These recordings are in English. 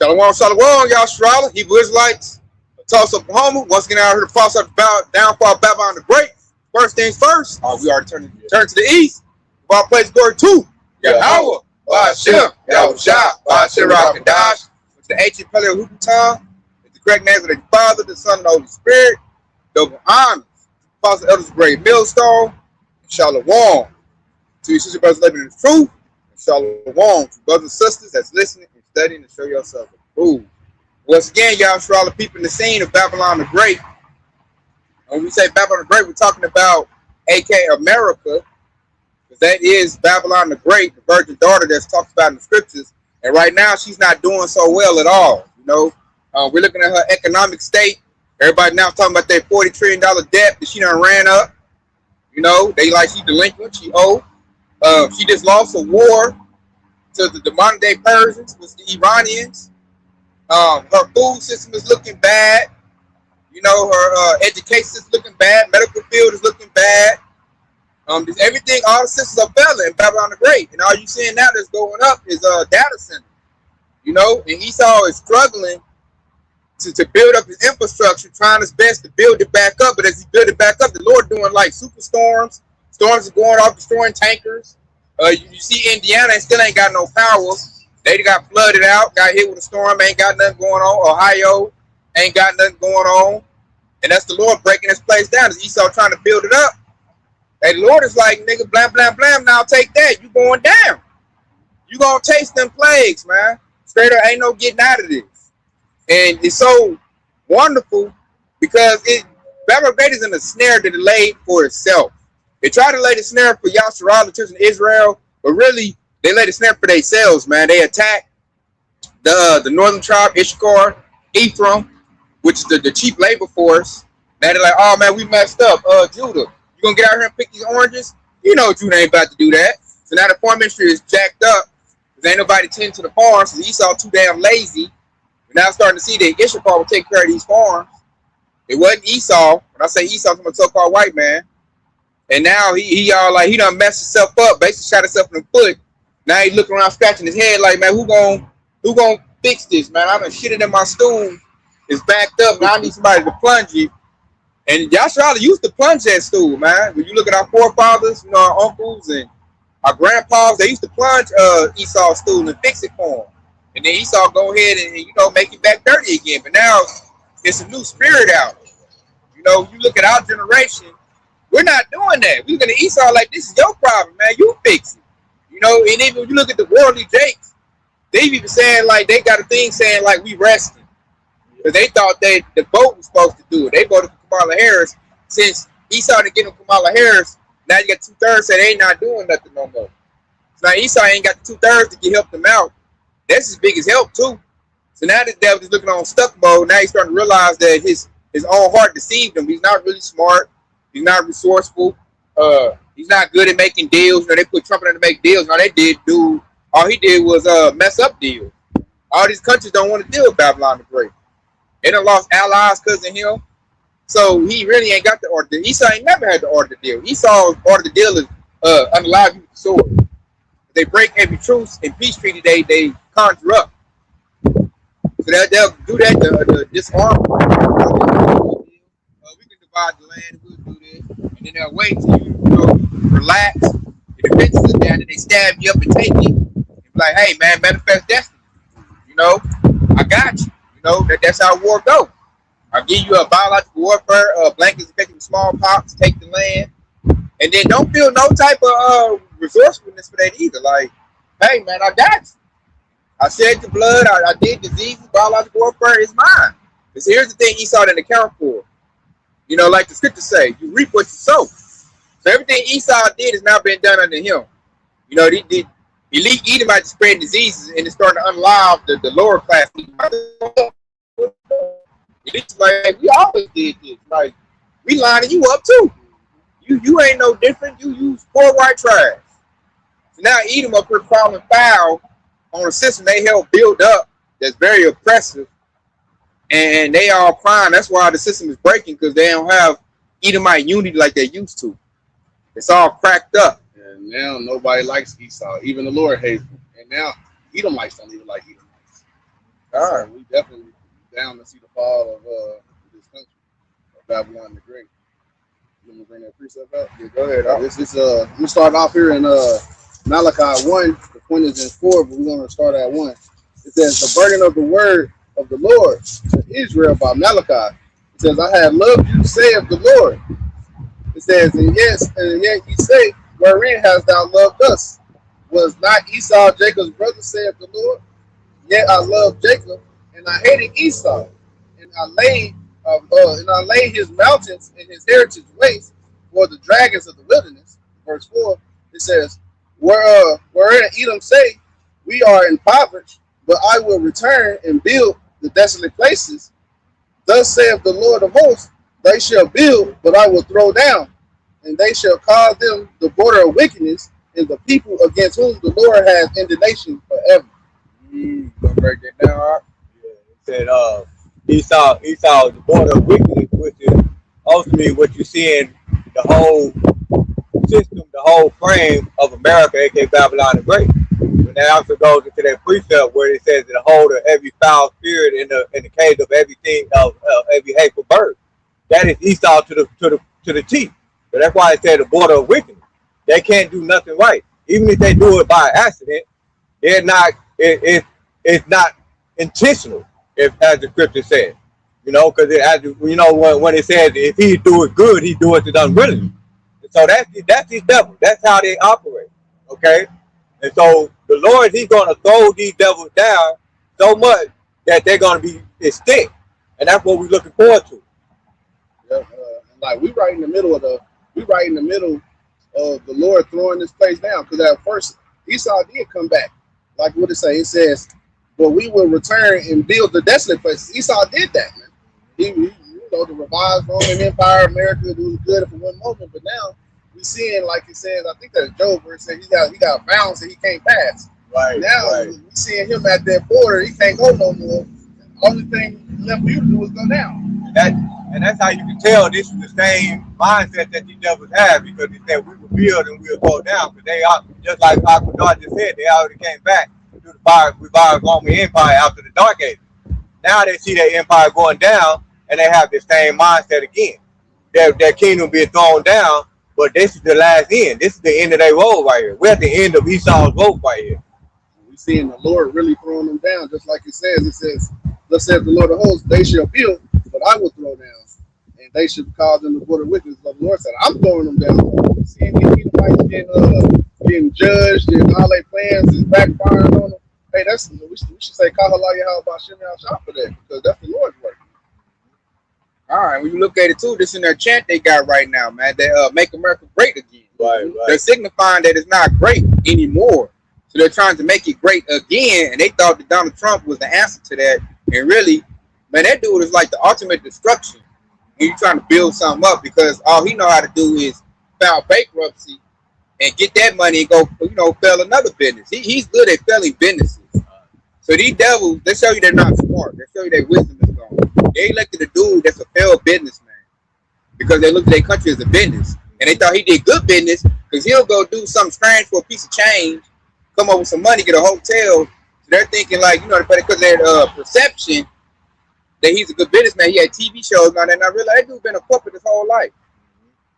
Shalom, shalom, y'all Australia, Hebrew Israelites, Tulsa, Oklahoma. Once again, out here to process the downfall of Babylon the Great. First things first, we already turned to the east. Our place glory to Yahweh, Ba'ashem, Yahushua, Ba'ashem Rakadash. It's the ancient Paleo-Hukutan. It's the correct name of the Father, the Son, and the Holy Spirit. Double honors. Apostle Elders Grade Millstone. Shalom. To your sister brothers living in the truth. Shalom to brothers and sisters that's listening and studying to show yourself approved. Once again, y'all Australia people in the scene of Babylon the Great. When we say Babylon the Great, we're talking about AK America, because that is Babylon the Great, the virgin daughter that's talked about in the scriptures. And right now, she's not doing so well at all. You know, we're looking at her economic state. Everybody now talking about that $40 trillion debt that she done ran up. You know, they like she delinquent, she owed. She just lost a war to the modern day Persians, with the Iranians. Her food system is looking bad. You know, her education is looking bad. Medical field is looking bad. Everything, all the systems are failing in Babylon the Great. And all you seeing now that's going up is data center. You know, and Esau is struggling to build up his infrastructure, trying his best to build it back up. But as he build it back up, the Lord doing like superstorms. Storms are going off, destroying tankers. You see Indiana still ain't got no power. They got flooded out, got hit with a storm, ain't got nothing going on. Ohio ain't got nothing going on. And that's the Lord breaking this place down. As Esau trying to build it up. And the Lord is like, nigga, blam, blam, blam, now take that. You going down. You gonna taste them plagues, man. Straight up, ain't no getting out of this. And it's so wonderful because Babylon Great is in a snare that it laid for itself. They try to lay the snare for Yasharal, the children of Israel, but really they lay the snare for themselves, man. They attack the northern tribe, Issachar, Ephraim, which is the cheap labor force. Now they're like, oh man, we messed up. Judah, you gonna get out here and pick these oranges? You know Judah ain't about to do that. So now the farm industry is jacked up because ain't nobody tend to the farms. So Esau too damn lazy. We're now starting to see that Issachar will take care of these farms. It wasn't Esau. When I say Esau, I'm a so-called white man. And now he all like he done messed himself up, basically shot himself in the foot. Now he looking around scratching his head like, man, who gonna fix this, man? I done shitted in my stool. It's backed up. Now I need somebody to plunge it. And Yasharal used to plunge that stool, man. When you look at our forefathers, you know, our uncles and our grandpas, they used to plunge Esau's stool and fix it for him. And then Esau go ahead and, you know, make it back dirty again. But now it's a new spirit out. You know, you look at our generation, we're not doing that. We're looking at Esau like, this is your problem, man. You fix it. You know, and even when you look at the worldly jakes, they've even saying, like, they got a thing saying, like, we resting. Because they thought that the vote was supposed to do it. They voted for Kamala Harris. Since Esau didn't get him Kamala Harris, now you got 2/3 say they ain't not doing nothing no more. So now Esau ain't got the 2/3 to get help them out. That's his biggest help, too. So now the devil is looking on stuck mode. Now he's starting to realize that his own heart deceived him. He's not really smart. He's not resourceful. He's not good at making deals. You know, they put Trump in to make deals. All they did all he did was mess up deals. All these countries don't want to deal with Babylon the Great. They done lost allies because of him. So he really ain't got the order. Esau ain't never had to order the deal. Esau ordered the deal is unalive you with the sword. They break every truce and peace treaty they conjure up. So they'll do that to disarm. We can divide the land. We'll do this, and then they'll wait till you relax. The defenses are down, and they stab you up and take it. And be like, hey man, manifest destiny. You know, I got you. You know that's how war goes. I'll give you a biological warfare, blankets affecting smallpox, take the land, and then don't feel no type of resourcefulness for that either. Like, hey man, I got you. I shed your blood. I did diseases. Biological warfare is mine. Because here's the thing Esau didn't account for. You know, like the scriptures say, you reap what you sow. So everything Esau did has now been done under him. You know, the elite Edomites spreading diseases and it's starting to unlive the lower class. It's like, we always did this. Like, we lining you up too. You ain't no different. You use poor white trash. So now Edom up here crawling foul on a system they helped build up that's very oppressive. And they all crying. That's why the system is breaking, because they don't have Edomite unity like they used to. It's all cracked up. And now nobody likes Esau. Even the Lord hates him. And now Edomites don't even like Edomites. All right. So we definitely down to see the fall of this country, of Babylon the Great. Let me bring that precept up. Yeah, go ahead. This is I'm gonna start off here in Malachi 1. The point is in 4, but we're gonna start at 1. It says the burden of the word of the Lord to Israel by Malachi. It says, I have loved you, saith the Lord. It says, and yet ye say, wherein hast thou loved us? Was not Esau Jacob's brother, saith the Lord? Yet I loved Jacob, and I hated Esau, and I laid his mountains and his heritage waste for the dragons of the wilderness. Verse 4, it says, wherein Edom say, we are impoverished, but I will return and build the desolate places. Thus saith the Lord of hosts, they shall build, but I will throw down, and they shall call them the border of wickedness, and the people against whom the Lord has indignation forever. Gonna break that down. All right. Yeah, it said Esau the border of wickedness, which is ultimately what you see in the whole system, the whole frame of America, aka Babylon the Great. And that also goes into that precept where it says that the hold of every foul spirit in the cage of everything of every hateful bird. That is Esau to the teeth. So that's why it said the border of wickedness. They can't do nothing right. Even if they do it by accident, they're not. It's not intentional, as the scripture says. You know, because when it says if he do it good, he do it unwillingly. So that's his devil. That's how they operate. Okay, and so the Lord, he's going to throw these devils down so much that they're going to be extinct, and that's what we're looking forward to. Yeah, like we right in the middle of the Lord throwing this place down, because at first Esau did come back. Like what it say? It says, but we will return and build the desolate places. Esau did that, man. He the revived Roman Empire, America, it was good for one moment, but now we seeing, like it says, I think that's Job, where it says he got bounds that he can't pass. Right. Now we seeing him at that border, he can't go no more. The only thing left for you to do is go down. And that's how you can tell this is the same mindset that these devils have, because they said we will build and we'll go down, because they are, just like God just said, they already came back to the revived Roman Empire after the Dark Ages. Now they see their empire going down, and they have the same mindset again. Their kingdom being thrown down, but this is the last end. This is the end of their road right here. We're at the end of Esau's road right here. We seeing the Lord really throwing them down, just like it says, thus saith the Lord of hosts, they shall build, but I will throw down. And they should call them the border of wickedness. But the Lord said, I'm throwing them down. We're seeing these Edomites being judged, and all their plans is backfiring on them. Hey, we should say, Kahala Yahweh Bashem Yahshua for that, because that's the Lord's work. All right, when you look at it too, this in their chant they got right now, man. They make America great again. Right. They're signifying that it's not great anymore. So they're trying to make it great again, and they thought that Donald Trump was the answer to that. And really, man, that dude is like the ultimate destruction when you're trying to build something up, because all he know how to do is file bankruptcy and get that money and go, fail another business. He's good at failing businesses. So these devils, they show you they're not smart. They show you their wisdom is gone. They elected a dude that's a failed businessman because they looked at their country as a business. And they thought he did good business because he'll go do something strange for a piece of change, come up with some money, get a hotel. So they're thinking like, because of their perception that he's a good businessman. He had TV shows on that, and I realized that dude's been a puppet his whole life.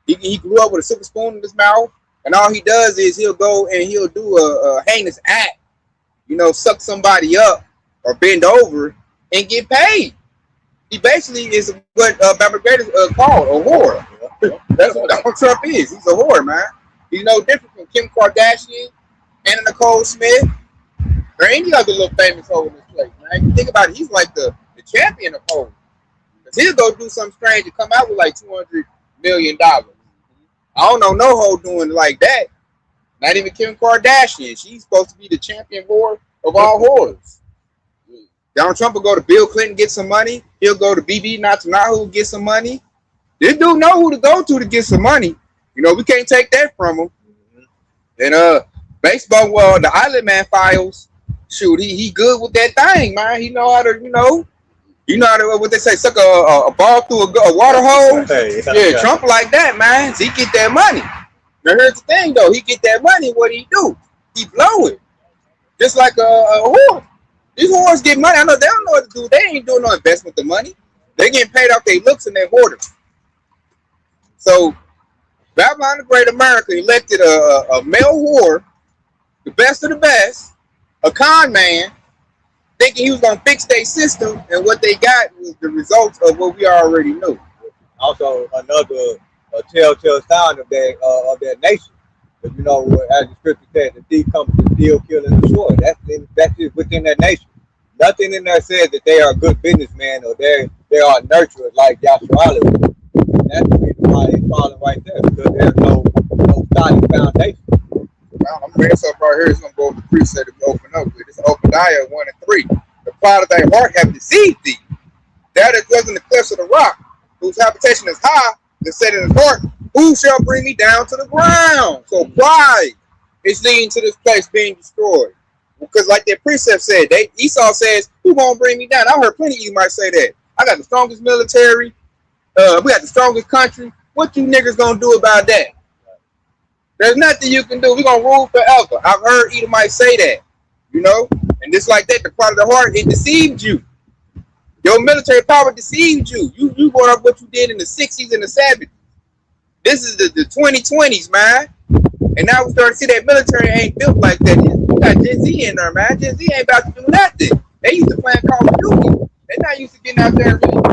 He grew up with a silver spoon in his mouth, and all he does is he'll go and he'll do a heinous act, suck somebody up or bend over and get paid. He basically is what Robert Gator called a whore. That's what Donald Trump is. He's a whore, man. He's no different from Kim Kardashian, Anna Nicole Smith, or any other little famous hoe in this place, man. You think about it, he's like the champion of hoes. Because he'll go do something strange and come out with like $200 million. I don't know no hoe doing it like that. Not even Kim Kardashian. She's supposed to be the champion whore of all whores. Donald Trump will go to Bill Clinton, get some money. He'll go to BB Netanyahu, get some money. This dude know who to go to get some money. We can't take that from him. And baseball, the Island Man files, shoot, he good with that thing, man. He know how to, how to, what they say, suck a ball through a water hose. Yeah, Trump like that, man. So he get that money. Now here's the thing, though. He get that money, what he do? He blow it. Just like a whore. These whores get money. I know they don't know what to do. They ain't doing no investment with the money. They getting paid off their looks and their hoarders. So Babylon the Great America elected a male whore, the best of the best, a con man, thinking he was gonna fix their system, and what they got was the results of what we already knew. Also, another telltale sign of their nation. But you know, as the scripture says, the thief comes to steal, kill, and destroy. That's just within that nation. Nothing in there says that they are good businessmen or they are nurturers like Yashua. That's the reason why they're falling right there, because there's no solid foundation. I'm bringing this up right here. It's gonna go over the precept to open up with. It's Obadiah 1 and 3. The pride of thy heart have deceived thee. That is dwells in the cliffs of the rock, whose habitation is high, that said in his heart, who shall bring me down to the ground? So pride is leading to this place being destroyed. Because like that precept said, Esau says, who gonna bring me down? I heard plenty of you might say that. I got the strongest military. We got the strongest country. What you niggas gonna do about that? There's nothing you can do. We're gonna rule forever. I've heard Edomites say that, you know? And just like that, the pride of the heart, it deceived you. Your military power deceived you. You going up what you did in the 60s and the 70s. This is the 2020s, man. And now we start to see that military ain't built like that. You got Gen Z in there, man. Gen Z ain't about to do nothing. They used to play Call of Duty. They're not used to getting out there and really.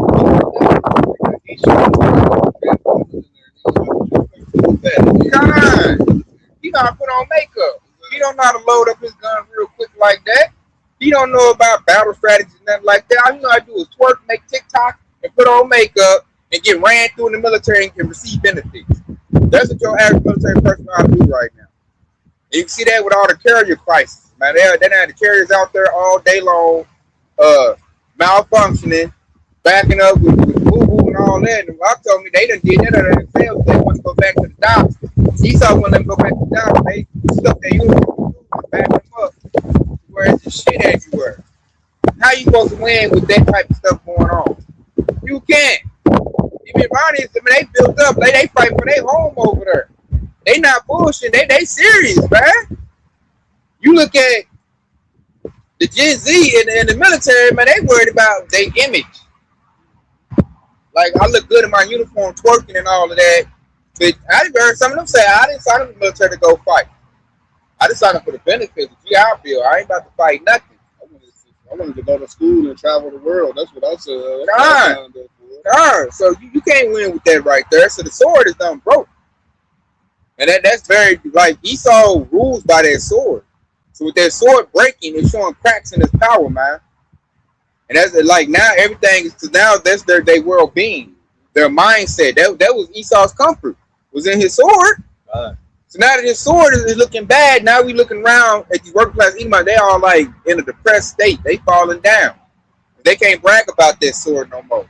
God, he gotta put on makeup. He don't know how to load up his gun real quick like that. He don't know about battle strategies and nothing like that. All you know how to do is twerk, make TikTok, and put on makeup and get ran through in the military and receive benefits. That's what your average military person know how to do right now. And you can see that with all the carrier crisis, man. They have the carriers out there all day long, malfunctioning, backing up with boo-boo and all that. And I told me they done did that on themselves. They want to go back to the docks. Esau wouldn't let them go back to the docks. They stuck their uniform and back them up where it's just shit everywhere. How you supposed to win with that type of stuff going on? You can't. Even Iranians, I mean, they built up. They fight for their home over there. They not bullshit. They serious, man. You look at the Gen Z and the military, man, they worried about their image. Like, I look good in my uniform, twerking and all of that. But I've heard some of them say, I didn't sign up for the military to go fight. I just signed up for the benefits, the GI Bill. I ain't about to fight nothing. I wanted to go to school and travel the world. That's what I said. So you can't win with that right there. So the sword is done broke. And that's very, like, Esau rules by that sword. So with that sword breaking, it's showing cracks in his power, man. And that's like now everything is, because now that's their world being, their mindset. That was Esau's comfort, was in his sword. So now that his sword is looking bad, now we looking around at these working class Edomites, they all like in a depressed state. They falling down. They can't brag about that sword no more.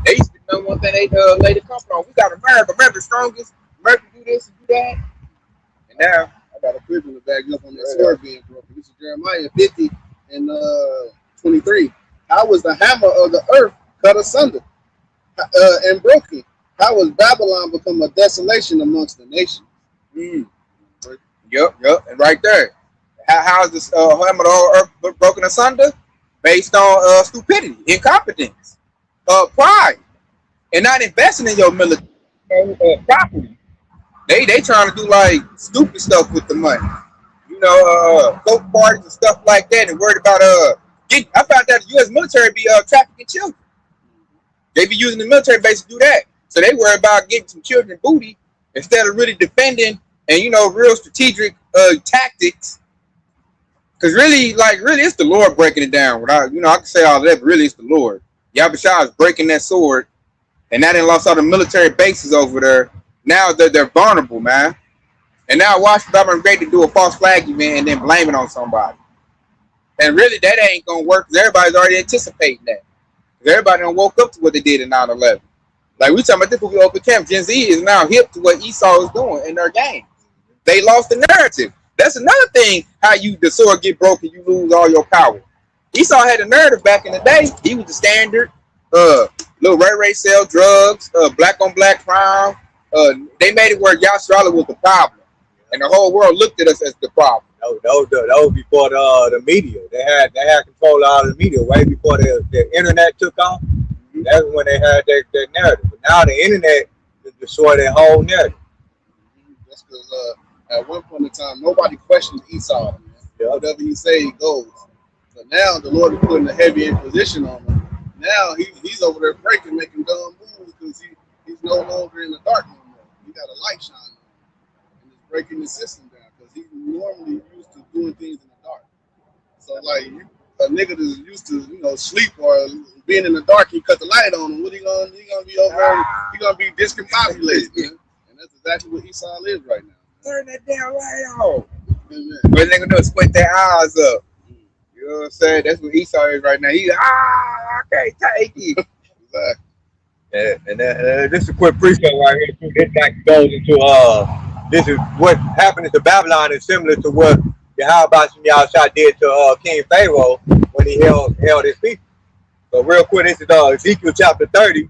They used to know one thing they lay the comfort on. We got America. America the strongest. America do this and do that. And now I got a quick one to back up on that sword being broken. This is Jeremiah 50 and 23. How was the hammer of the earth cut asunder and broken? How was Babylon become a desolation amongst the nations? Yep. And right there, how is this hammer of the earth broken asunder? Based on stupidity, incompetence, pride, and not investing in your military property. They trying to do like stupid stuff with the money, you know, coke parties and stuff like that, and worried about getting. I found that the U.S. military be trafficking children. They be using the military base to do that, so they worry about getting some children booty instead of really defending and, you know, real strategic tactics. Because really, it's the Lord breaking it down. I can say all of that, but really it's the Lord. Yahushua is breaking that sword, and now they lost all the military bases over there. Now they're vulnerable, man. And now watch Babylon Great to do a false flag event and then blame it on somebody. And really, that ain't going to work because everybody's already anticipating that. Because everybody done woke up to what they did in 9/11. Like, we talking about this when we open camp. Gen Z is now hip to what Esau is doing in their game. They lost the narrative. That's another thing, how the sword get broken, you lose all your power. Esau had a narrative back in the day. He was the standard. Little Ray sell drugs, black on black crime. They made it where Yashua was the problem. And the whole world looked at us as the problem. That was before the media. They had control of all the media way before the internet took off. That's when they had that narrative. But now the internet has destroyed their whole narrative. That's because at one point in time, nobody questioned Esau. Man. Yeah. Whatever he say, he goes. But now the Lord is putting a heavy imposition on him. Now he's over there breaking, making dumb moves because he's no longer in the dark no more. He got a light shining on him. And it's breaking the system down because he's normally used to doing things in the dark. So like a nigga that's used to sleep or being in the dark, you cut the light on him. What he gonna be over there? He gonna be discombobulated, man. And that's exactly what Esau is right now. Turn that damn light off. What they gonna do is squint their eyes up. You know what I'm saying? That's what Esau is right now. He's I can't take it. Exactly. And this is a quick preset right here too. This actually goes into this is what happened to Babylon is similar to what Yahweh Shah did to King Pharaoh when he held his people. So real quick, this is Ezekiel chapter 30,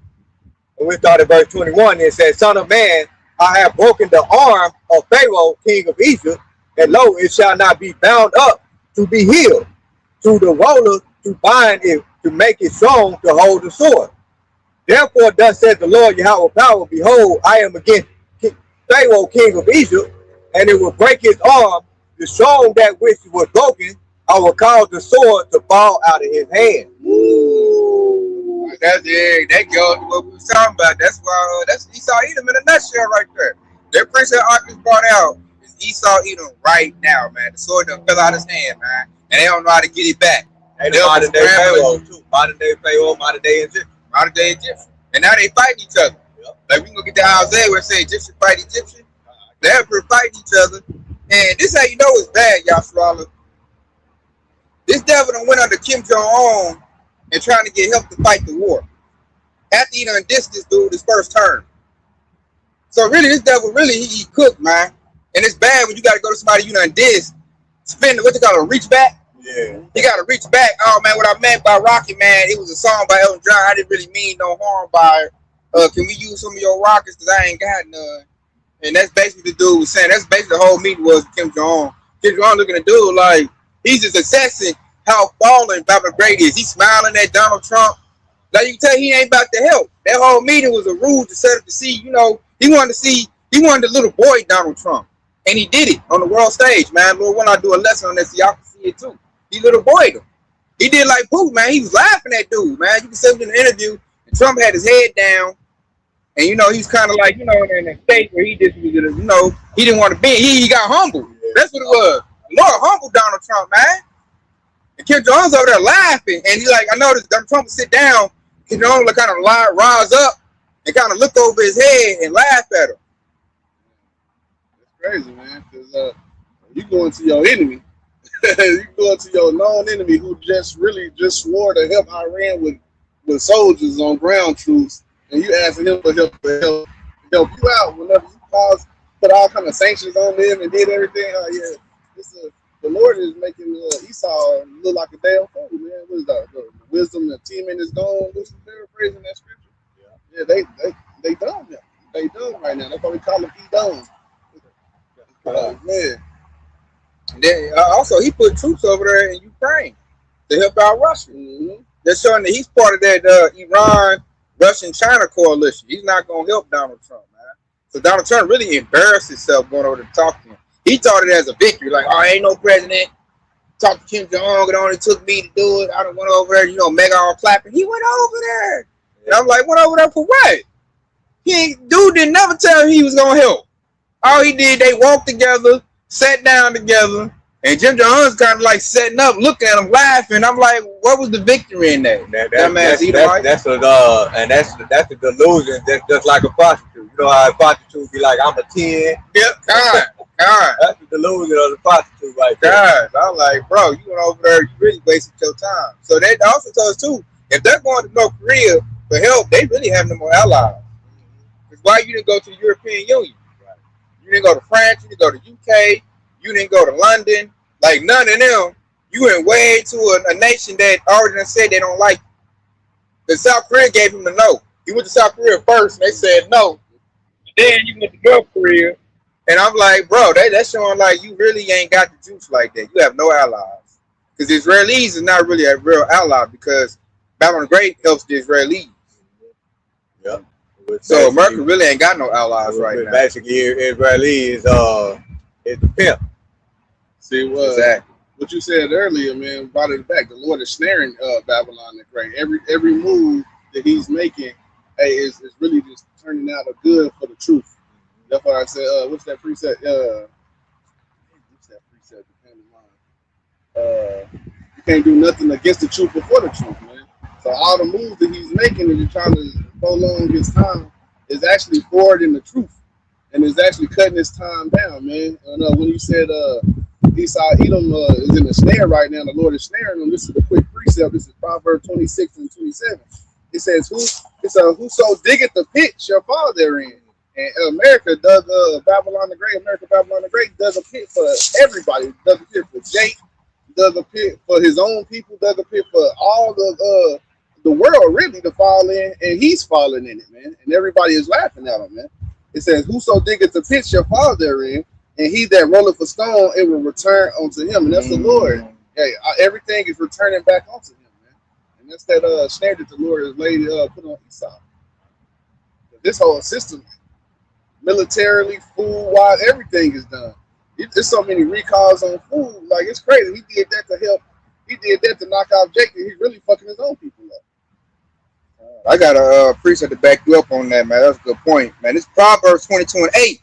and we start at verse 21. It says, "Son of man, I have broken the arm of Pharaoh, king of Egypt, and lo, it shall not be bound up to be healed, to the roller to bind it, to make it strong to hold the sword. Therefore, thus says the Lord Yahweh power, behold, I am against Pharaoh, king of Egypt, and it will break his arm, the strong that which was broken, I will cause the sword to fall out of his hand." Ooh, that goes to what we was talking about. That's why that's Esau Edom in a nutshell right there. That prince that Arcus brought out is Esau Edom right now, man. The sword done fell out of his hand, man, and they don't know how to get it back. And the modern day Pharaoh too. Modern day Pharaoh, modern day Egyptian. Modern day Egyptian. And now they fight each other. Yep. Like we can go get to Isaiah where it say Egyptian fight Egyptian. They have to fight each other. And this how you know it's bad, Yashrala. This devil done went under Kim Jong-un and trying to get help to fight the war. After he done dissed this dude his first term. So really, this devil he cooked, man. And it's bad when you got to go to somebody you done dissed, spend what they call a reach back. Yeah. You got to reach back. Oh man, what I meant by Rocket Man, it was a song by Elton John. I didn't really mean no harm by it. Can we use some of your rockets? Because I ain't got none. And that's basically the dude was saying. That's basically the whole meeting was Kim Jong-un. Kim Jong-un looking at the dude like he's just assessing how fallen Baba Great is. He's smiling at Donald Trump. Like you can tell he ain't about to help. That whole meeting was a ruse to set up to see, he wanted the little boy Donald Trump. And he did it on the world stage, man. Lord, when I do a lesson on this, so y'all can see it too. He little boyed him. He did like Putin, man. He was laughing at dude, man. You can see him in the interview. And Trump had his head down. And, he's kind of like, in a state where he just was, he didn't want to be. He got humbled. That's what it was. Lord humbled Donald Trump, man. And Kim Jong-un's over there laughing. And he's like, I noticed Donald Trump would sit down. Kim Jong-un kind of rise up and kind of look over his head and laugh at him. That's crazy, man. Because you go into your enemy. You go into your known enemy who just swore to help Iran with soldiers on ground troops. And you asking him for help you out whenever you put all kind of sanctions on them and did everything. The Lord is making Esau look like a damn fool, man. What is that? The wisdom, the teaming is gone. This is paraphrasing that scripture. Yeah, they dumb now. They dumb right now. That's why we call them Edom. Man. And then also he put troops over there in Ukraine to help out Russia. Mm-hmm. They're showing that he's part of that Iran. Russian-China coalition. He's not going to help Donald Trump, man. So Donald Trump really embarrassed himself going over to talk to him. He thought it as a victory. Like, I ain't no president. Talk to Kim Jong-un. It only took me to do it. I done went over there, mega all clapping. He went over there. And I'm like, went over there for what? Dude didn't never tell him he was going to help. All he did, they walked together, sat down together, and Kim Jong-un's kind of like setting up, looking at him, laughing. I'm like, what was the victory in that? That's a delusion. That's just like a prostitute. You know how a prostitute be like, I'm a 10. Yep, God. That's the delusion of the prostitute right there. God. I'm like, bro, you went over there, you really wasted your time. So they also told us too, if they're going to North Korea for help, they really have no more allies. That's why you didn't go to the European Union. Right. You didn't go to France, you didn't go to UK, you didn't go to London. Like none of them, you went way to a nation that already said they don't like you. The South Korea gave him the no. He went to South Korea first and they said no. Then you went to North Korea And I'm like, bro, that's showing like you really ain't got the juice like that. You have no allies. Because the Israelis is not really a real ally because Babylon the Great helps the Israelis. Yeah. So America really ain't got no allies right now. Basically, Israeli is the pimp. See Exactly. what you said earlier, man, brought it back. The Lord is snaring Babylon the Great. Every move that he's making, hey, is really just turning out a good for the truth. That's why I said, what's that precept? What's that precept? You can't do nothing against the truth before the truth, man. So all the moves that he's making and trying to prolong his time is actually forwarding the truth, and is actually cutting his time down, man. When you said Esau Edom is in a snare right now, the Lord is snaring them. This is a quick precept. This is Proverbs 26 and 27. It says, whoso diggeth the pit shall fall therein. And America does Babylon the Great. Babylon the Great does a pit for everybody. Does a pit for Jake. Does a pit for his own people. Does a pit for all the world really to fall in, and he's falling in it, man. And everybody is laughing at him, man. It says, "Whoso diggeth the pit shall fall therein, and he that rolleth a stone, it will return unto him." And that's the Lord. Hey, everything is returning back unto him, man. And that's that snare that the Lord has laid put on Esau. This whole system, militarily, food-wise, everything is done. There's so many recalls on food, like it's crazy. He did that to help. He did that to knock out Jake. He's really fucking his own people up. I got a precept to back you up on that, man. That's a good point, man. This Proverbs 22 and 8.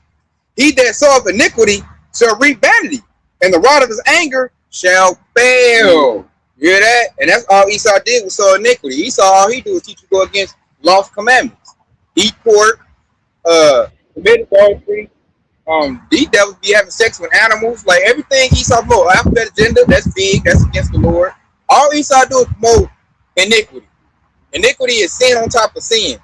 He that soweth iniquity shall reap vanity, and the rod of his anger shall fail. You hear that? And that's all Esau did was sow iniquity. Esau, all he do is teach you to go against lost commandments. Eat pork, commit adultery. These devils be having sex with animals. Like everything Esau promote, alphabet agenda, that's big, that's against the Lord. All Esau do is promote iniquity. Iniquity is sin on top of sin.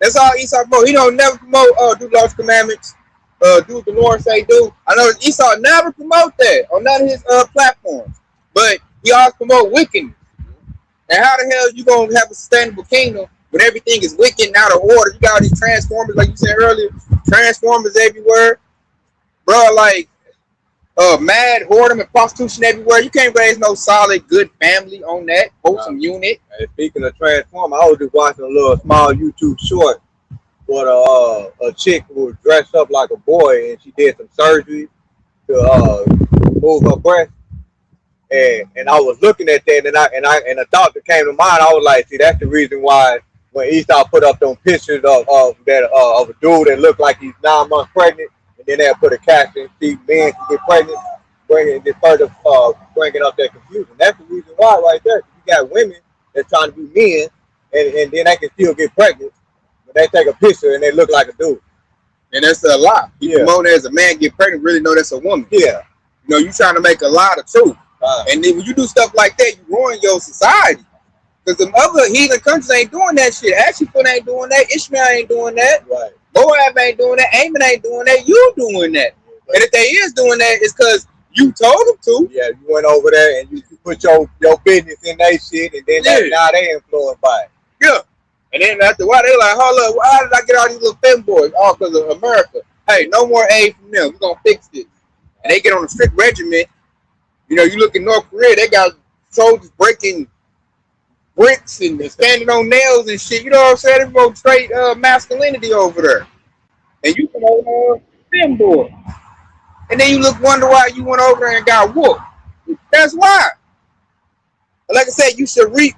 That's all Esau promote. He don't never promote, do Lord's commandments, do what the Lord say do. I know Esau never promote that on none of his platforms. But he always promote wickedness. And how the hell you gonna have a sustainable kingdom when everything is wicked and out of order? You got all these transformers, like you said earlier, transformers everywhere. Bro, like mad whoredom and prostitution everywhere. You can't raise no solid, good family on that wholesome unit. And speaking of transform, I was just watching a little small YouTube short with a chick who was dressed up like a boy, and she did some surgery to remove her breast. And I was looking at that, and a thought that came to mind. I was like, see, that's the reason why when Esau put up them pictures of a dude that looked like he's 9 months pregnant. And then they'll put a caption, see men can get pregnant, bringing up that confusion. That's the reason why right there. You got women that's trying to be men, and then they can still get pregnant, but they take a picture and they look like a dude. And that's a lie. You promote as a man get pregnant, really know that's a woman. Yeah. You know, you trying to make a lie of truth. And then when you do stuff like that, you ruin your society. Because the other heathen countries ain't doing that shit. Ashford ain't doing that. Ishmael ain't doing that. Right. Moab ain't doing that. Ammon ain't doing that. You doing that. Right. And if they is doing that, it's because you told them to. Yeah, you went over there and you put your business in their shit, and then now they influenced by it. Yeah. And then after a while, they like, hold up, why did I get all these little femboys? All because of America. Hey, no more aid from them. We're going to fix this. And they get on a strict regiment. You know, you look in North Korea, they got soldiers breaking bricks and standing on nails and shit. You know what I'm saying? There's more straight masculinity over there. And you can over femboy. And then you wonder why you went over there and got whooped. That's why. Like I said, you shall reap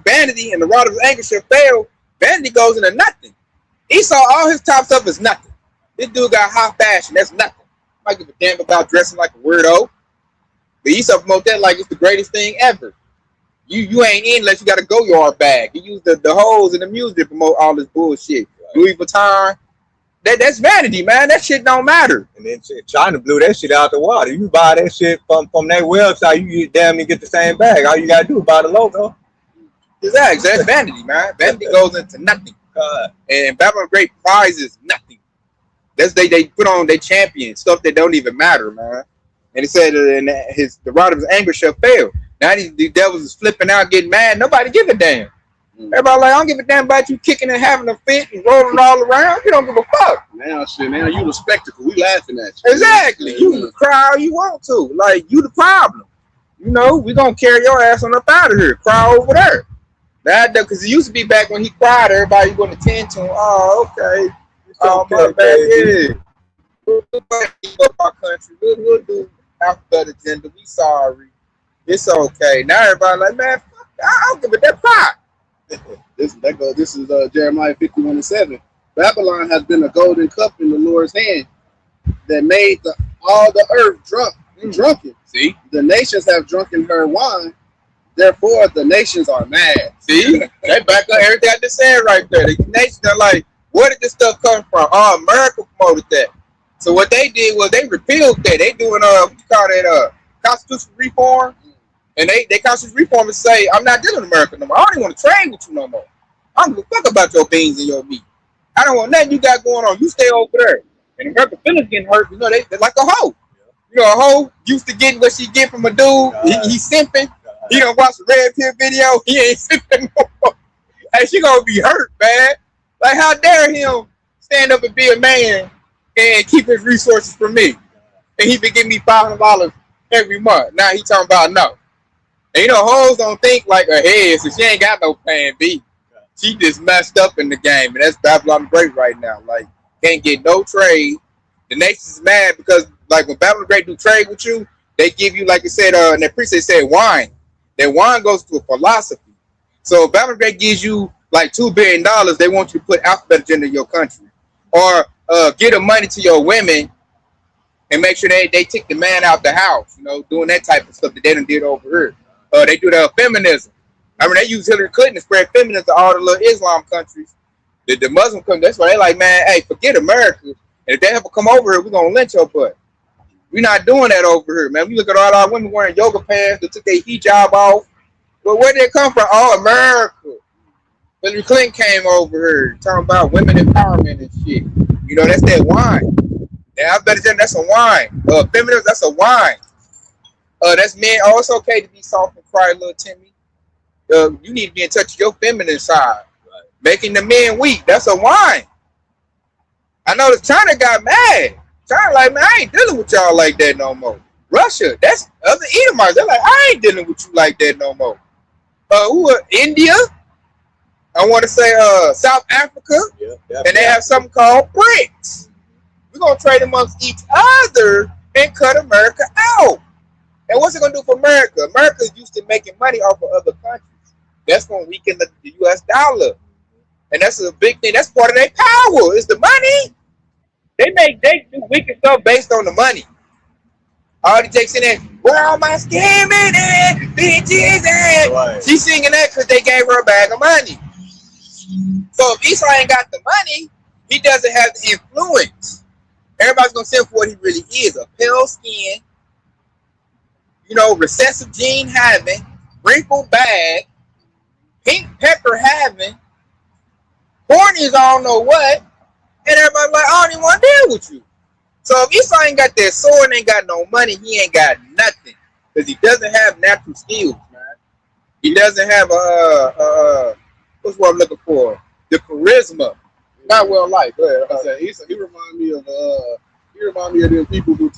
vanity, and the rod of his anger shall fail. Vanity goes into nothing. Esau, all his top stuff is nothing. This dude got high fashion. That's nothing. I give a damn about dressing like a weirdo. But Esau promote that like it's the greatest thing ever. You ain't in unless you got a go-yard bag. You use the hoes and the music to promote all this bullshit. Right. Louis Vuitton. That's vanity, man. That shit don't matter. And then China blew that shit out the water. You buy that shit from their website, you damn near get the same bag. All you gotta do is buy the logo. Exactly. That's vanity, man. Vanity goes into nothing. And Babylon Great prizes nothing. That's they put on their champion stuff that don't even matter, man. And he said, the rod of his anger shall fail. Now these devils is flipping out, getting mad. Nobody give a damn. Everybody like, I don't give a damn about you kicking and having a fit and rolling all around. You don't give a fuck. Now you the spectacle. We laughing at you. Exactly. You can cry all you want to. Like, you the problem. You know, we gonna carry your ass on up out of here. Cry over there. That because it used to be back when he cried, everybody going to tend to him. Oh, okay. Oh, my bad. Yeah. We'll up our country. We'll do alphabet agenda. We sorry. It's okay. Now everybody like, man, fuck, I don't give a damn fuck. This is Jeremiah 51:7. Babylon has been a golden cup in the Lord's hand that made all the earth drunken. See? The nations have drunken her wine. Therefore, the nations are mad. See? They back up everything I just said right there. The nations are like, where did this stuff come from? Oh, America promoted that. So what they did was they repealed that. They doing what you call that constitutional reform. And they constitutional reform and say, I'm not dealing with America no more. I don't even want to trade with you no more. I don't give a fuck about your beans and your meat. I don't want nothing you got going on. You stay over there. And America feelings getting hurt. You know, they're like a hoe. You know, a hoe used to get what she get from a dude. He's simping. He don't watch the Red Pill video. He ain't simping no more. Hey, she gonna be hurt, man. Like, how dare him stand up and be a man and keep his resources from me? And he been giving me $500 every month. Now he talking about no. And you know, hoes don't think like her head, so she ain't got no plan B. She just messed up in the game, and that's Babylon the Great right now. Like, can't get no trade. The nation's mad because, like, when Babylon the Great do trade with you, they give you, like I said, and that priest said wine. That wine goes to a philosophy. So if Babylon the Great gives you like $2 billion, they want you to put alphabet agenda in your country, or give the money to your women and make sure they take the man out the house. You know, doing that type of stuff that they done did over here. They do the feminism. I mean, they use Hillary Clinton to spread feminism to all the little Islam countries. The Muslim countries, that's why they like, man, hey, forget America. And if they ever come over here, we're going to lynch your butt. We're not doing that over here, man. We look at all our women wearing yoga pants that took their hijab off. But where did they come from? Oh, America. Hillary Clinton came over here talking about women empowerment and shit. You know, that's that wine. Yeah, I better tell you, that's a wine. Feminism, that's a wine. That's men. Oh, it's okay to be soft and cry, little Timmy. You need to be in touch with your feminine side. Right. Making the men weak. That's a wine. I know that China got mad. China like, man, I ain't dealing with y'all like that no more. Russia, that's other Edomites. They're like, I ain't dealing with you like that no more. India? I want to say South Africa. Yeah, and they have something called BRICS. We're going to trade amongst each other and cut America out. And what's it going to do for America? America is used to making money off of other countries. That's going to weaken the U.S. dollar. And that's a big thing. That's part of their power. Is the money. They do wicked stuff based on the money. All the jakes in there, where all my scamming at, bitches at. Right. She's singing that because they gave her a bag of money. So if Esau ain't got the money, he doesn't have the influence. Everybody's going to see him for what he really is. A pale skin, you know, recessive gene having, wrinkled bag, pink pepper having, horny as I don't know what, and everybody's like, I don't even want to deal with you. So if Esau ain't got that sword and ain't got no money, he ain't got nothing. Because he doesn't have natural skills, man. He doesn't have what's what I'm looking for? The charisma. Not well liked. He remind me of them people who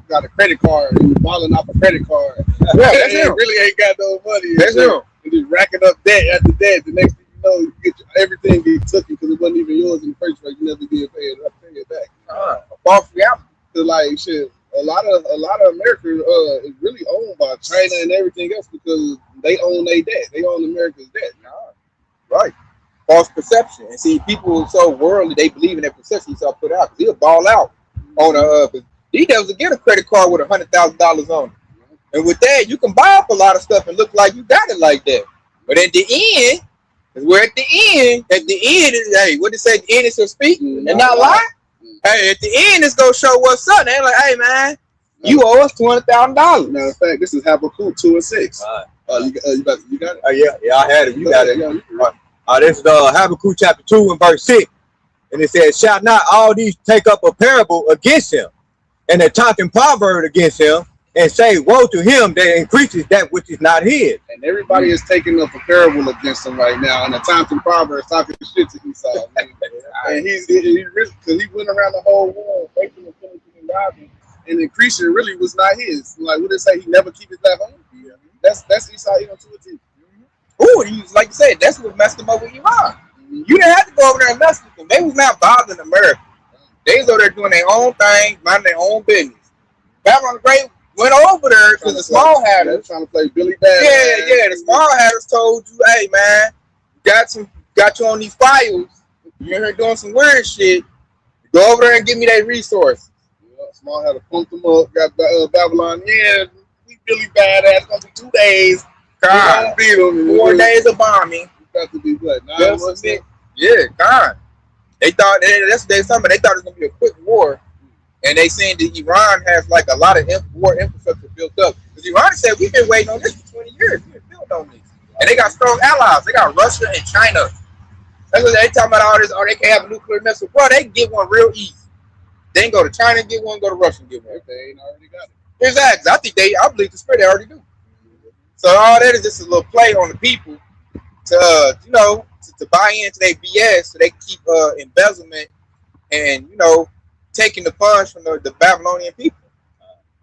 got a credit card and balling off a credit card. Yeah, that's him. Really ain't got no money. That's him. And just racking up debt after debt. The next thing you know, you get everything gets taken because it wasn't even yours in the first place. You never get paid it back. False reality. So like shit, a lot of America is really owned by China and everything else because they own their debt. They own America's debt. Right. False perception. And see, people so worldly, they believe in their perception. He's all put out because he'll ball out on these devils will get a credit card with $100,000 on it. And with that, you can buy up a lot of stuff and look like you got it like that. But at the end, at the end, hey, what it say? At the end, it shall speak and not lie. Hey, at the end, it's gonna show what's up. They're like, hey man, you owe us $200,000. Matter of fact, this is Habakkuk 2:6. You got it? Yeah, I had it. You got it. This is Habakkuk chapter 2 and verse 6. And it says, shall not all these take up a parable against him, and a talking proverb against him, and say, woe to him that increases that which is not his. And everybody is taking up a parable against him right now. And the time in Proverbs talking shit to Esau. And he really, because he went around the whole world, raping and killing and robbing, and increasing really was not his. Like what they say, he never keep his left home. Yeah. That's Esau, to a T. Ooh, he was, like you said, that's what messed him up with Iran. You didn't have to go over there and mess with them. They was not bothering America. They was over there doing their own thing, minding their own business. Babylon the Great went over there because the small hatters trying to play Billy Bad. Yeah. The small hatters told you, hey man, got you on these files. You're in here doing some weird shit. Go over there and give me that resources. Yeah, small hatter pumped them up. Got Babylon. Yeah, we Billy Bad ass. Gonna be 2 days. God, beat them. 4 days of bombing. Got to be what? 9 months. Yeah, God. They thought that's their something. They thought it was gonna be a quick war. And they saying that Iran has like a lot of war infrastructure built up. Because Iran said we've been waiting on this for 20 years. We've been building on this. And they got strong allies. They got Russia and China. That's what they talking about all this. Oh, they can have a nuclear missile. Bro, they can get one real easy. They can go to China and get one, go to Russia and get one. They ain't already got it. Exactly. I believe the spirit they already do. So all that is just a little play on the people to, to buy into their BS so they can keep embezzlement and, taking the funds from the Babylonian people.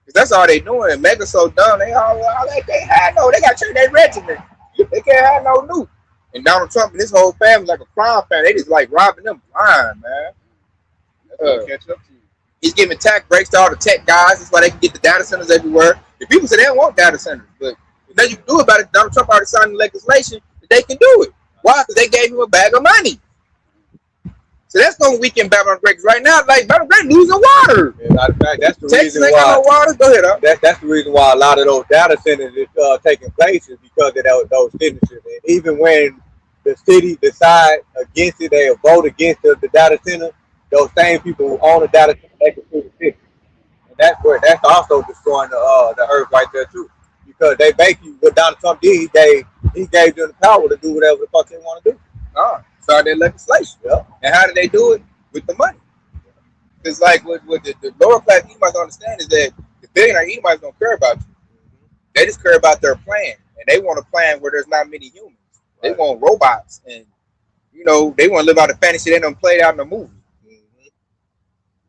Because that's all they doing. And Mega's so dumb. They had no, they got to change their regiment. They can't have no new. And Donald Trump and his whole family like a crime family. They just like robbing them blind, man. Catch up to you. He's giving tax breaks to all the tech guys. That's why they can get the data centers everywhere. The people say they don't want data centers, but nothing you can do about it. Donald Trump already signed the legislation that they can do it. Why? Because they gave him a bag of money. So that's going to weaken Babylon Great. Right now, like Babylon Great losing water. Yeah, matter of fact, that's the Texas reason ain't why. got no water. Go ahead, That's the reason why a lot of those data centers is taking place is because of those signatures. And even when the city decide against it, they vote against the data center. Those same people who own the data center, they can sue the city. And that's also destroying the earth right there too. Because they basically, what Donald Trump did, he gave them the power to do whatever the fuck they want to do. Started their legislation. Yeah. And how did they do it? With the money. Because like what the lower class Edomites don't understand is that the billionaire Edomites don't care about you. They just care about their plan. And they want a plan where there's not many humans. They want robots. And, they want to live out a fantasy they don't play out in the movie.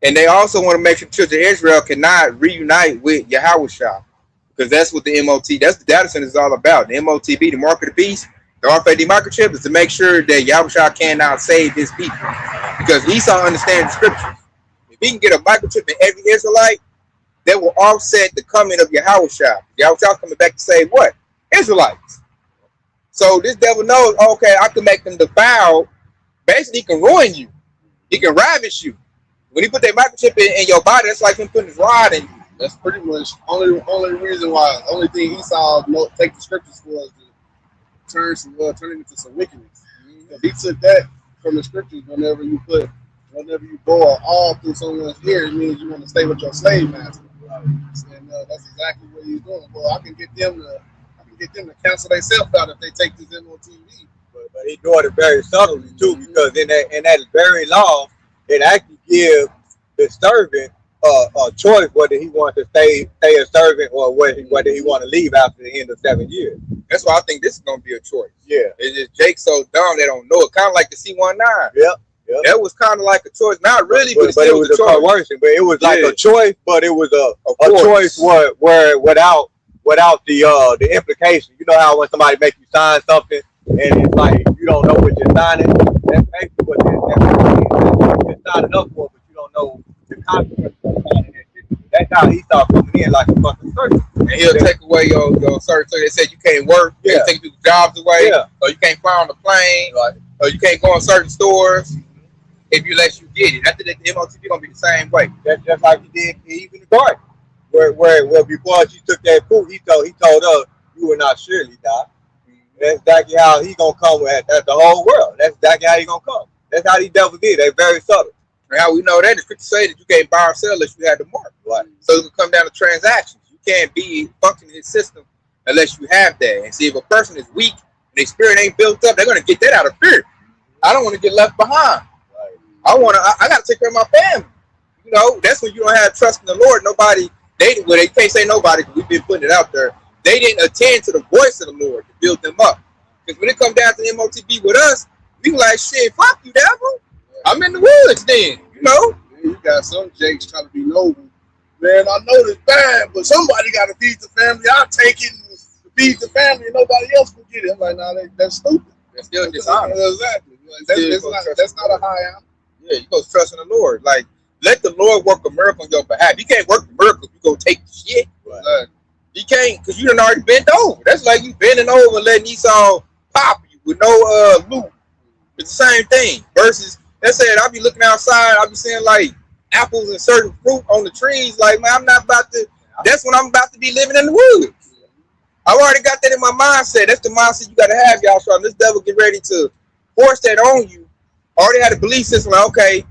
And they also want to make sure the children of Israel cannot reunite with Yahushua. Because that's what the MOT, that's the data center is all about. The MOTB, the mark of the beast, the RFID microchip is to make sure that Yahushua cannot save his people. Because Esau understands the scriptures. If he can get a microchip in every Israelite, that will offset the coming of Yahushua. Yahushua coming back to save what? Israelites. So this devil knows, okay, I can make them defiled. Basically, he can ruin you. He can ravish you. When he put that microchip in your body, that's like him putting his rod in you. That's pretty much only reason why. The only thing Esau take the scriptures for is to turn it into some wickedness. If he took that from the scriptures, whenever you go all through someone's ear, it means you want to stay with your slave master. And that's exactly what he's doing. Well, I can get them to cancel themselves out if they take this MOTV. But he doing it very subtly too, because in that very law, it actually gives the servant a choice whether he wants to stay a servant or whether he want to leave after the end of 7 years. That's why I think this is gonna be a choice. Yeah, it's just Jake's so dumb they don't know it. Kind of like the C-19. Yeah. That was kind of like a choice, not really, but it was a coercion. But it was like a choice, but it was a choice where without the implication. You know how when somebody makes you sign something and it's like you don't know what you're signing. That's basically what you're signing up for, but you don't know the consequences of signing that shit. That's how he started coming in like a fucking circus. And he'll take away your certain. So they said you can't work. Yeah. Take people's jobs away. Yeah. Or you can't fly on the plane. Or you can't go in certain stores. If you let you get it, after that, the MOTB gonna be the same way. That's just like he did even the garden, where before she took that fruit, he told us you will not surely die. That's exactly how he gonna come at the whole world. That's exactly how he gonna come. That's how these devils did. They're very subtle. And how we know that is to say that you can't buy or sell unless you have the mark. Right. So it will come down to transactions. You can't be functioning in his system unless you have that. And see, if a person is weak and their spirit ain't built up, they're gonna get that out of fear. I don't want to get left behind. I gotta take care of my family. That's when you don't have trust in the Lord. Nobody they can't say nobody because we've been putting it out there. They didn't attend to the voice of the Lord to build them up. Because when it comes down to MOTB with us, we like, shit, fuck you, devil. I'm in the woods then, you know? Man, you got some Jakes trying to be noble. Man, I know this bad, but somebody got to feed the family. I'll take it and feed the family and nobody else will get it. I'm like, nah, that's stupid. That's still dishonest. Exactly. That's not a high out. Yeah, you go trust in the Lord. Like, let the Lord work a miracle on your behalf. You can't work a miracle if you go take the shit. Right. You can't, because you done already bent over. That's like you bending over and letting Esau pop you with no loot. It's the same thing. Versus, let's say I be looking outside, I be seeing like apples and certain fruit on the trees. Like, man, I'm not about to, that's when I'm about to be living in the woods. I've already got that in my mindset. That's the mindset you got to have, y'all. So this devil get ready to force that on you. I already had a belief system like, okay,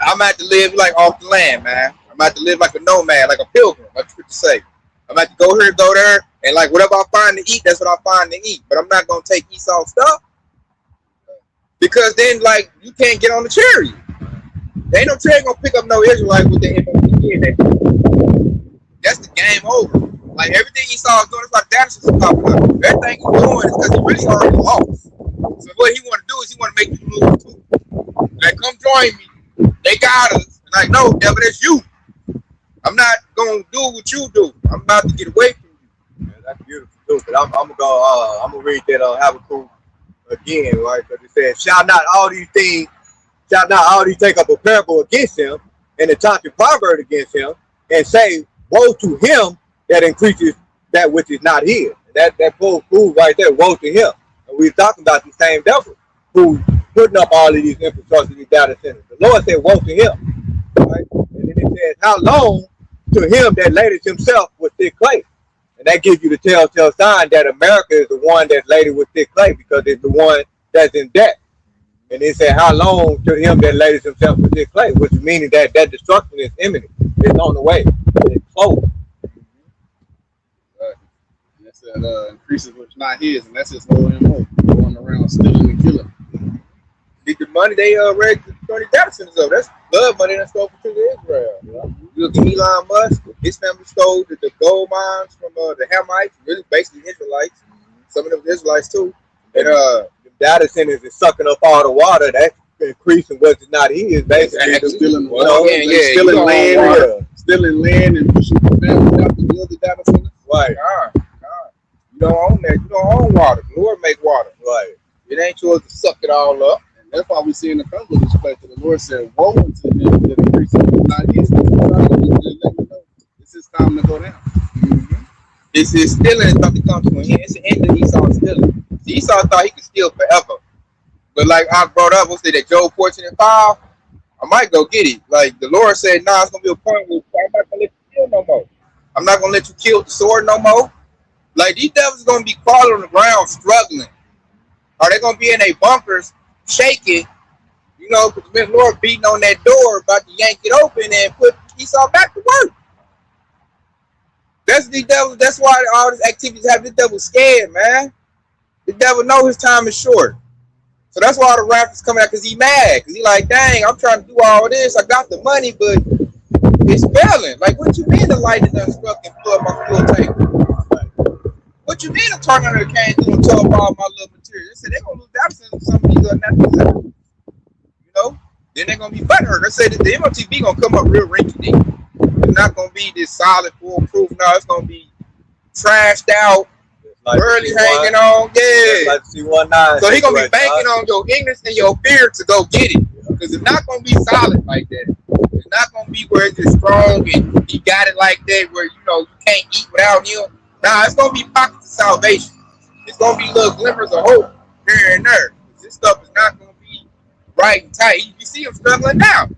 I'm about to live like off the land, man. I'm about to live like a nomad, like a pilgrim, like what you say. I'm about to go here, go there, and like whatever I find to eat, that's what I find to eat. But I'm not going to take Esau's stuff. Because then, like, you can't get on the chariot. There ain't no chariot going to pick up no Israelite with the MOTB in that. That's the game over. Like, everything Esau is doing, it's like that is popping up. Everything he's doing is because he really already lost. So what he want to do is he want to make you lose too. Like, come join me. They got us. And like, no, devil, that's you. I'm not going to do what you do. I'm about to get away from you. Yeah, that's beautiful too. But I'm gonna read that Habakkuk again, right? Because it says, shall not all these take up a parable against him, and a taunting proverb against him, and say, woe to him that increases that which is not his. That fool right there, woe to him. And we're talking about the same devil who putting up all of these infrastructures, these data centers. The Lord said, woe to him. Right? And then it says, how long to him that ladeth himself with thick clay? And that gives you the telltale sign that America is the one that's laden with thick clay, because it's the one that's in debt. And it said, how long to him that ladeth himself with thick clay? Which is meaning that destruction is imminent. It's on the way. It's close. That's that increases what's not his, and that's just more and more going around stealing and killing. Get the money they raised the 20 data centers up. That's blood money that's stolen from Israel. Yeah. You look at Elon Musk, his family stole the gold mines from the Hamites, really basically Israelites. Some of them Israelites too. And the data centers is sucking up all the water. That's increasing what's not his. Basically, stealing land and pushing the family out to build the data centers. Right. You don't own that. You don't own water. The Lord make water. Right. It ain't yours to suck it all up. And that's why we see in the cover of this place that the Lord said, woe unto him that increases not his. This is time to go down. Mm-hmm. This is stealing is about to come to an end. It's the end of Esau stealing. See, Esau thought he could steal forever. But like I brought up, what's that Job 14:5? I might go get it. Like the Lord said, nah, it's gonna be a point where I'm not gonna let you kill no more. I'm not gonna let you kill the sword no more. Like these devils are gonna be crawling on the ground struggling. Are they gonna be in their bunkers shaking? You know, because the Lord beating on that door, about to yank it open and put Esau back to work. That's the devil. That's why all these activities have the devil scared, man. The devil know his time is short. So that's why all the rappers coming out, because he mad. Because he like, dang, I'm trying to do all this. I got the money, but it's failing. Like, what you mean the light is done struck and flood my full tank? What you mean I'm turning on the cane doing to up all my little material? They said they're going to lose that in some of these natural cells. You know? Then they're going to be butthurt. They said that the MOTB going to come up real rinky-dink. It's not going to be this solid, foolproof. No, it's going to be trashed out. Like early hanging on, yeah. Like C19. So he gonna be banking on your ignorance and your fear to go get it, because it's not gonna be solid like that. It's not gonna be where it's just strong and he got it like that, where you know you can't eat without him. Nah, it's gonna be pockets of salvation. It's gonna be little glimmers of hope here and there. This stuff is not gonna be right and tight. You see them struggling now.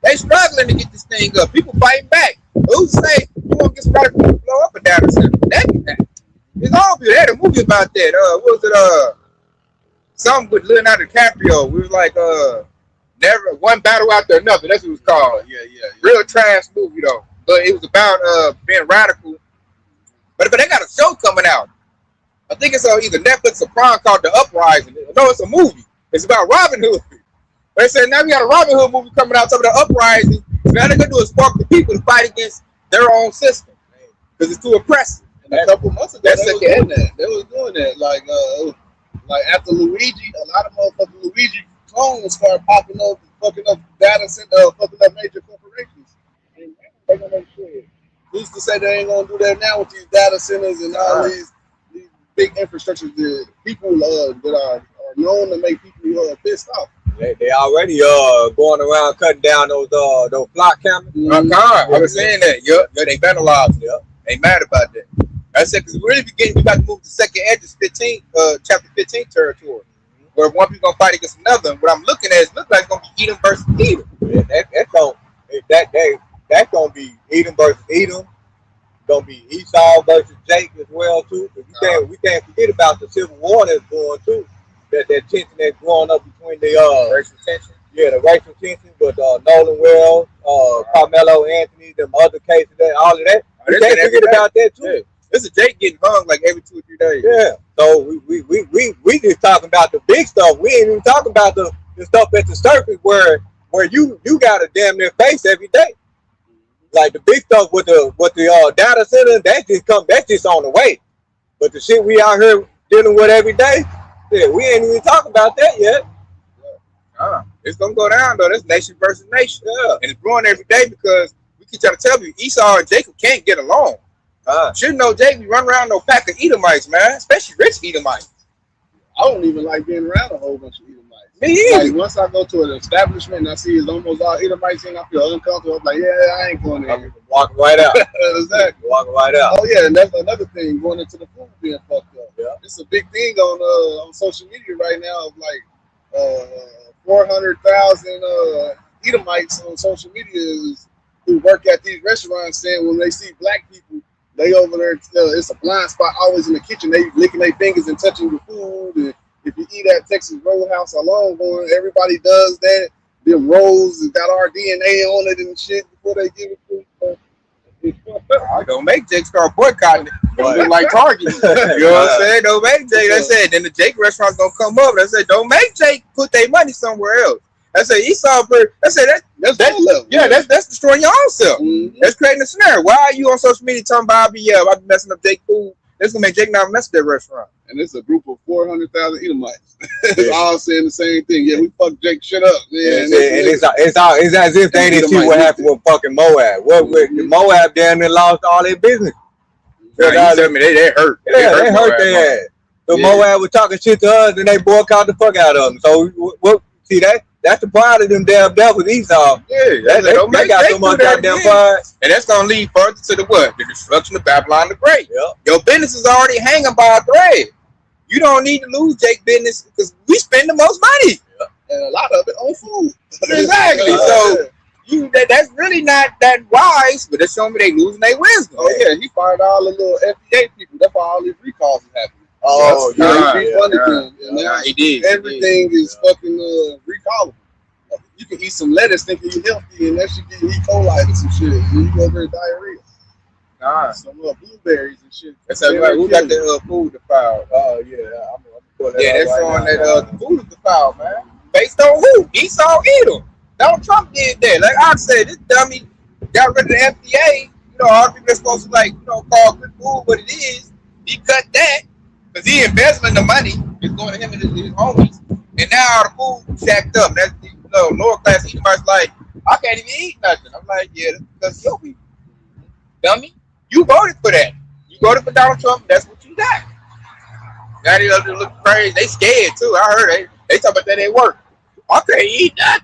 They struggling to get this thing up. People fighting back. Who's say you won't get somebody to blow up a data center? That can happen. It's all good. They had a movie about that. What was it? Something with Leonardo DiCaprio. We was like, never one battle after another. That's what it was called. Yeah. Real trash movie though. But it was about being radical. But they got a show coming out. I think it's either Netflix or Prime called The Uprising. No, it's a movie. It's about Robin Hood. They said now we got a Robin Hood movie coming out. Some of The Uprising. So now they're gonna do is spark the people to fight against their own system because it's too oppressive. And a couple months ago, That's they was second doing that. They was doing that. Like after Luigi, a lot of motherfucking Luigi clones started popping up, fucking up data center, fucking up major corporations. And they gonna make sure. Who's to say they ain't gonna do that now with these data centers and all these big infrastructures that people that are known to make people pissed off. They already going around cutting down those block cameras. I was saying that. Yeah, they vandalized. Yeah, they mad about that. I said because we about to move to second edges, chapter 15 territory, where one people gonna fight against another. And what I'm looking at is look like it's gonna be Edom versus Edom. Yeah, that's gonna be Edom versus Edom. Gonna be Esau versus Jake as well too. We can't forget about the civil war that's going too. That tension that's growing up between the Racial tension. Yeah, the racial tension with Nolan Wells, Carmelo Anthony, them other cases, all of that. We can't forget about that too. Yeah. This is Jake getting hung like every 2 or 3 days. Yeah. So we just talking about the big stuff. We ain't even talking about the stuff at the surface where you got to damn near face every day. Like the big stuff with the data center, that's just on the way. But the shit we out here dealing with every day, yeah, we ain't even talking about that yet. It's gonna go down though. That's nation versus nation. Yeah. And it's growing every day because we keep trying to tell you Esau and Jacob can't get along. Shouldn't know Jacob be running around no pack of Edomites, man, especially rich Edomites. I don't even like being around a whole bunch of Edomites. Me either. Like once I go to an establishment and I see it's almost all Edomites in, I feel uncomfortable. I'm like, yeah, I ain't going there. I'm walking right out. Exactly. Walking right out. Oh yeah, and that's another thing going into the food being fucked up. Yeah. It's a big thing on social media right now of like 400,000 Edomites on social media who work at these restaurants saying when they see black people, they over there, it's a blind spot always in the kitchen. They licking their fingers and touching the food. And if you eat at Texas Roadhouse or Longhorn, everybody does that. Them rolls has got our DNA on it and shit before they give it to you. Don't make Jake start boycotting it. Don't look like Target. You know what I'm saying? Don't make Jake. That's it. Then the Jake restaurant's gonna come up. I said, don't make Jake put their money somewhere else. I said Esau. I said that's destroying your own self. Mm-hmm. That's creating a scenario. Why are you on social media talking about I'll be messing up Jake food? That's gonna make Jake not mess with that restaurant. And it's a group of 400,000 Edomites. It's all saying the same thing. Yeah, we fucked Jake shit up, man. It's as if they didn't see what happened with fucking Moab. The Moab damn near lost all their business. They hurt. Yeah, they hurt their ass. So Moab was talking shit to us, and they boycott the fuck out of them. So see that? That's the pride of them damn devils, Esau. Yeah, they got so much goddamn pride. And that's gonna lead further to the what? The destruction of Babylon the Great. Yep. Your business is already hanging by a thread. You don't need to lose Jake business because we spend the most money. Yep. And a lot of it on food. Exactly. So that's really not that wise, but it's showing me they losing their wisdom. Oh yeah, he fired all the little FDA people. That's why all these recalls is happening. Oh yeah, he did. Everything is fucking recallable. You can eat some lettuce thinking you're healthy, and that should get E. coli or some shit. And then you go over diarrhea. Some blueberries and shit. That's how we got the food defiled. Oh yeah, that's showing that the food is defiled, man. Based on who? Esau, Edom. Donald Trump did that. Like I said, this dummy got rid of the FDA. You know, all the people that's supposed to call good food what it is. He cut that because he embezzling the money. It's going to him and his homies. And now all the food shacked up. That's lower class Edomites like, I can't even eat nothing. I'm like, yeah, that's because your people. Dummy. You voted for that. You voted for Donald Trump. That's what you got. Now they look crazy. They scared too. I heard they talk about that at work. I can't eat nothing.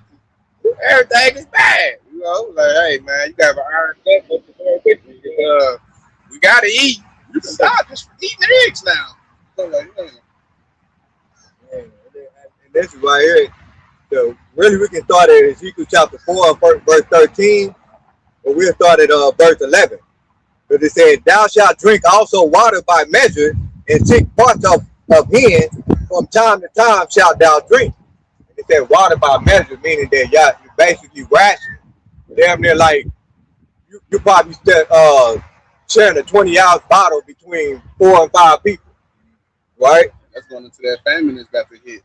Everything is bad. You know, like, hey man, you got an iron gut. We gotta eat. You can stop just eating eggs now. So like, and this is right here. So really, we can start at Ezekiel chapter 4, verse 13, or we'll start at verse 11. But it said, "Thou shalt drink also water by measure, and 6 parts of hen from time to time shalt thou drink." And it said water by measure, meaning that you basically ration. Damn near like you probably sharing a 20-ounce bottle between 4 and 5 people, right? That's going into that famine that's about to hit.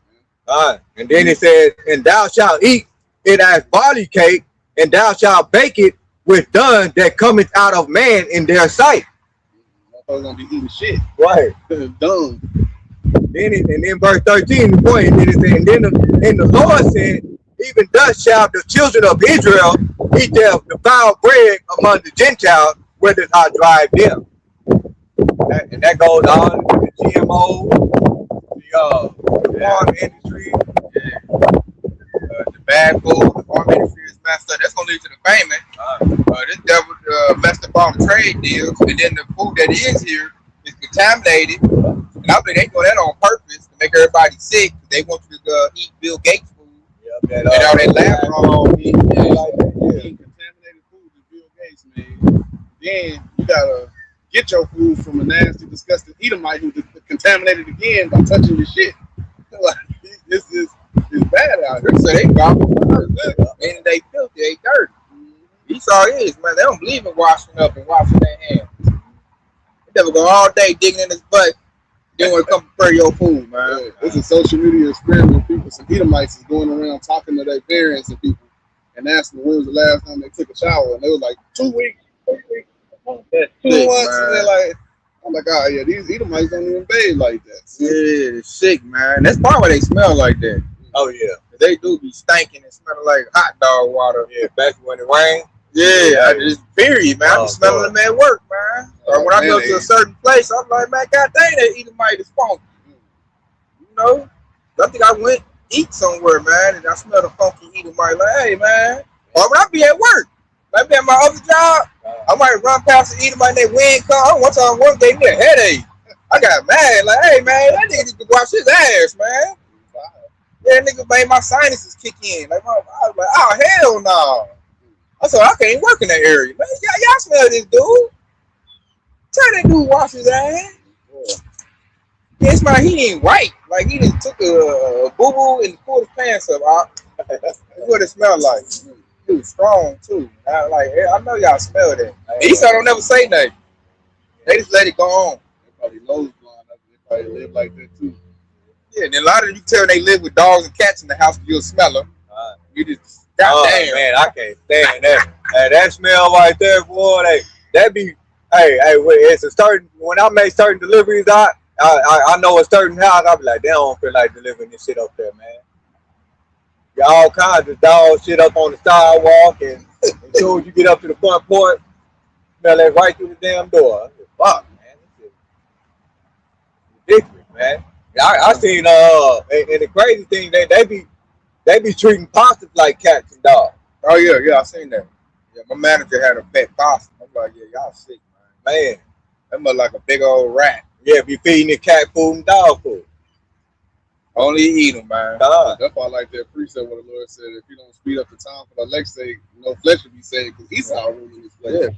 And then it said, "And thou shalt eat it as barley cake, and thou shalt bake it with done that cometh out of man in their sight. Motherfuckers gonna be eating shit. Right. Dumb. And then verse 13, the point, and then it said, and the Lord said, even thus shall the children of Israel eat their defiled bread among the Gentiles, whether I drive them. And that goes on the GMO, the farm industry, the bad food, the farm industry is messed up. That's gonna lead to the famine. This devil messed up all the trade deals, and then the food that is here is contaminated. And I think they do that on purpose to make everybody sick. They want you to eat Bill Gates food. Yep, And all that lab grown meat. Contaminated food is Bill Gates, man. Then you gotta get your food from a nasty, disgusting Edomite who contaminated again by touching your shit. Like, this is bad out here. So they garbage, and they filthy, they dirty. Esau is, man. They don't believe in washing up and washing their hands. They never go all day digging in his butt. Then when it come to prepare your food, man. Yeah, it's a social media experiment. People, some Edomites is going around talking to their parents and people and asking when was the last time they took a shower, and they was like 2 weeks, 3 weeks, 2 months, and they're like, I'm like, oh yeah, these Edomites don't even bathe like that. Yeah, they're sick, man. That's probably why they smell like that. Oh yeah. They do be stinking and smelling like hot dog water. Yeah, especially when it rains. Yeah, I just period, man. I be smelling them at work, man. Or when I go to a certain place, I'm like, man, god dang, that Edomite is funky. You know? I think I went eat somewhere, man, and I smelled a funky Edomite. Like, hey, man. Or when I be at work, I be at my other job, I might run past the Edomite and they wind come. One time, one gave me a headache. I got mad, like, hey, man, that nigga need to wash his ass, man. That nigga made my sinuses kick in. Like, I was like, oh, hell no. I said, I can't work in that area. Man, y'all smell this dude. Tell that dude wash his ass. Yeah, it's my, he ain't white. Like, he just took a boo-boo and pulled his pants up. That's what it smelled like. He was strong, too. I know y'all smell that. Esau don't never say nothing. They just let it go on. They probably nose blind. They probably live like that, too. Yeah, and a lot of you tell they live with dogs and cats in the house, you'll smell them. You just, goddamn. Man, I can't stand that. Hey, that smell right there, boy. That be, it's a certain, when I make certain deliveries, I know a certain house, I'll be like, they don't feel like delivering this shit up there, man. Got all kinds of dog shit up on the sidewalk, and as soon as you get up to the front porch, smell that right through the damn door. I said, fuck, man. This is ridiculous, man. I seen and the crazy thing, they be treating possums like cats and dogs. Oh yeah, I seen that. Yeah, my manager had a pet possum. I'm like, yeah, y'all sick, man. That must like a big old rat. Yeah, be feeding it cat food and dog food. Only eat them, man. That's why I like that precept what the Lord said. If you don't speed up the time for the election, no flesh will be saved, because Esau ruling this place.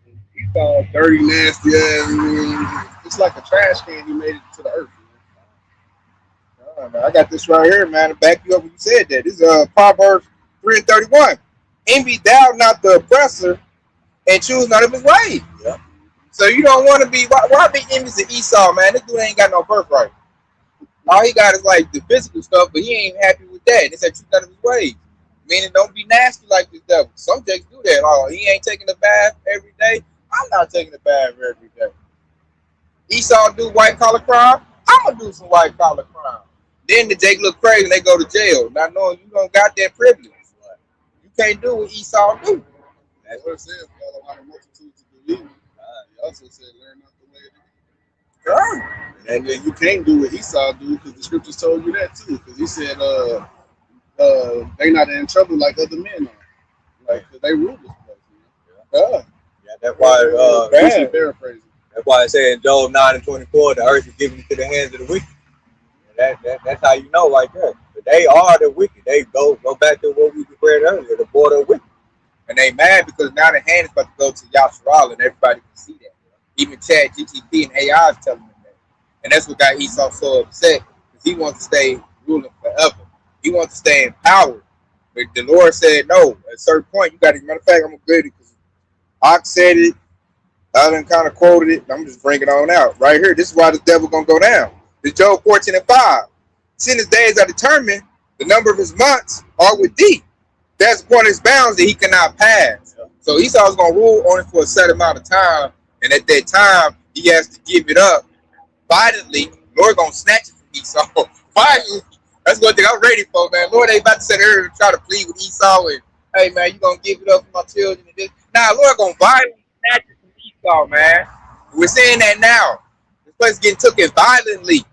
Yeah. Esau dirty, nasty ass. It's like a trash can he made it to the earth. Man, I got this right here, man, to back you up when you said that. This is Proverbs 3:31. Envy thou not the oppressor, and choose not of his ways. Yeah. So you don't want to be, why be envious of Esau, man? This dude ain't got no birthright. All he got is like the physical stuff, but he ain't happy with that. And it's that choose not of his ways. Meaning don't be nasty like this devil. Some jakes do that. Oh, he ain't taking a bath every day. I'm not taking a bath every day. Esau do white collar crime. I'm gonna do some white collar crime. Then the Jake look crazy and they go to jail, not knowing you don't got that privilege. You can't do what Esau do. That's what it says. God allowed a multitude to believe. He also said, learn not the way it is. And then you can't do what Esau do, because the scriptures told you that too. Because he said, they not in trouble like other men are. Like, cause they rule this place. Yeah, that's why. Paraphrasing. That's why it said in Job 9:24, the earth is given into the hands of the wicked. That's how you know right there. But they are the wicked. They go back to what we read earlier, the border of wicked. And they mad because now the hand is about to go to Yasharal and everybody can see that. Even Chad, GTP, and AI is telling them that. And that's what got Esau so upset, because he wants to stay ruling forever. He wants to stay in power. But the Lord said, no, at a certain point, you got to, matter of fact, I'm going to get it, because I said it, I done kind of quoted it, I'm just bringing it on out. Right here, this is why the devil going to go down. The Job 14:5. Since his days are determined, the number of his months are with thee. That's upon his bounds that he cannot pass. So Esau's gonna rule on it for a set amount of time, and at that time he has to give it up violently. Lord gonna snatch it from Esau violently. That's what I'm ready for, man. Lord ain't about to sit there and try to plead with Esau and, hey man, you gonna give it up for my children and this. Nah, Lord gonna violently snatch it from Esau, man. We're saying that now. This place is getting taken violently.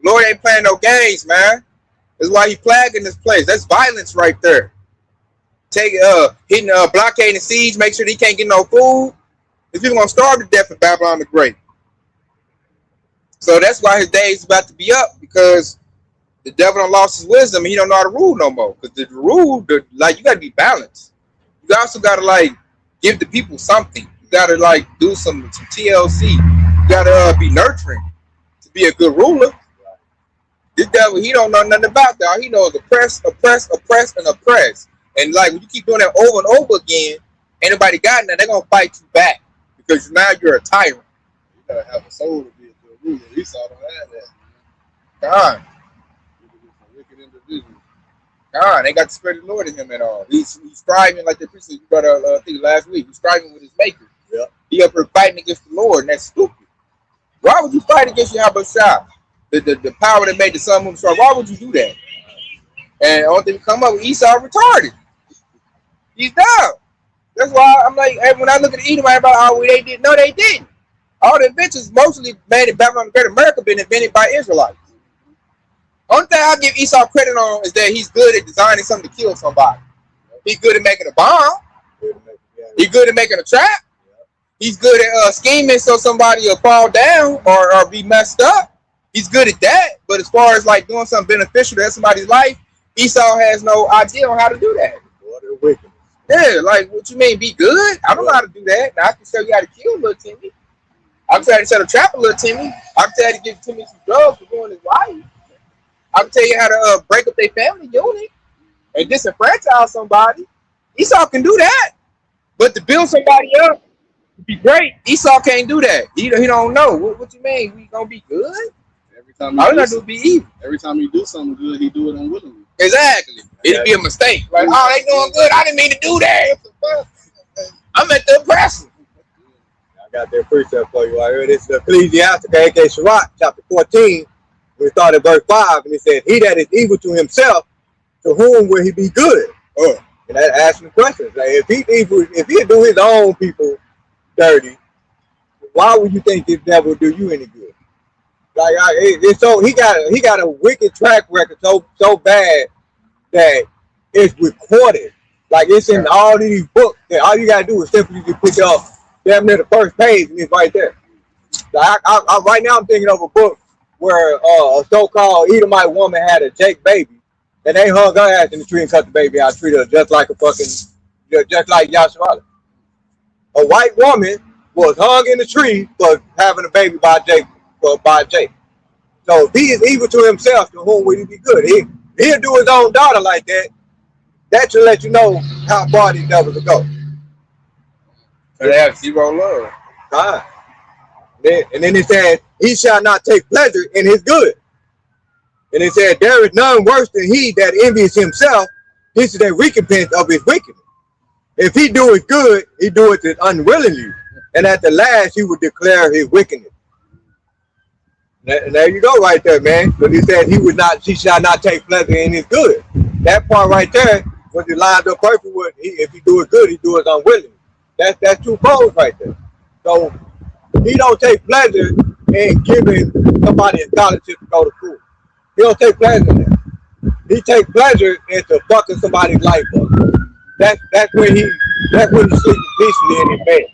Lord ain't playing no games, man. That's why he flagging this place. That's violence right there. Hitting blockade and siege, make sure he can't get no food. These people gonna starve to death in Babylon the Great. So that's why his day is about to be up, because the devil done lost his wisdom and he don't know how to rule no more. Because the rule, like, you gotta be balanced. You also gotta like give the people something. You gotta like do some TLC. You gotta be nurturing to be a good ruler. This devil, he don't know nothing about that. All he knows is oppress, oppress, oppress, and oppress. And like when you keep doing that over and over again, ain't nobody got nothing. They're gonna fight you back because now you're a tyrant. You gotta have a soul to be a good ruler. Esau don't have that. God, A wicked individual. God, ain't got the spirit of the Lord in him at all. He's striving, like the priest you brought up I think last week. He's striving with his maker. Yeah. He up here fighting against the Lord, and that's stupid. Why would you fight against Yahweh Shah? The power that made the sun, moon, star. Why would you do that? And the only thing come up with Esau retarded. He's dumb. That's why I'm like, when I look at Edom, everybody, oh, they didn't. No, they didn't. All the inventions mostly made in Babylon, Great America, been invented by Israelites. Only thing I give Esau credit on is that he's good at designing something to kill somebody. He's good at making a bomb. He's good at making a trap. He's good at scheming so somebody will fall down or be messed up. He's good at that. But as far as like doing something beneficial to somebody's life, Esau has no idea on how to do that. Yeah, like, what you mean, be good? I don't know how to do that. Now, I can tell you how to kill little Timmy. I can tell you how to set a trap a little Timmy. I can tell you how to give Timmy some drugs for doing his life. I can tell you how to break up their family unit and disenfranchise somebody. Esau can do that. But to build somebody up, to be great, Esau can't do that. He don't know. What you mean? We gonna be good? Every time All you gotta do is be evil. Every time he do something good, he do it unwillingly. Exactly. It'd be a mistake. Like, oh, they doing good. I didn't mean to do that. I meant to oppress them. I got that precept for you right here. This is Ecclesiastes, aka Sirach, chapter 14. We start at verse 5, and it said, "He that is evil to himself, to whom will he be good?" And that asking questions. Like, if he evil, if he do his own people dirty, why would you think this devil will do you any good? Like, it's so he got a wicked track record so bad that it's recorded. Like, it's in all these books that all you gotta do is simply just pick up damn near the first page and it's right there. Like, I right now I'm thinking of a book where a so-called Edomite woman had a Jake baby, and they hung her ass in the tree and cut the baby out, treated her just like just like Yahshua. A white woman was hung in the tree for having a baby by Jake. So if he is evil to himself, to whom will he be good? He'll do his own daughter like that. That should let you know how far these devils will go. So they have zero love. Fine. And then it said, he shall not take pleasure in his good. And it said, there is none worse than he that envies himself. This is a recompense of his wickedness. If he do it good, he do it unwillingly. And at the last, he will declare his wickedness. And there you go right there, man. But he said she shall not take pleasure in his good. That part right there was it lined up perfect with if he do it good, he do it unwillingly. That's two poles right there. So he don't take pleasure in giving somebody a scholarship to go to school. He don't take pleasure in that. He take pleasure into fucking somebody's life up. That's when he sleeping peacefully in his bed.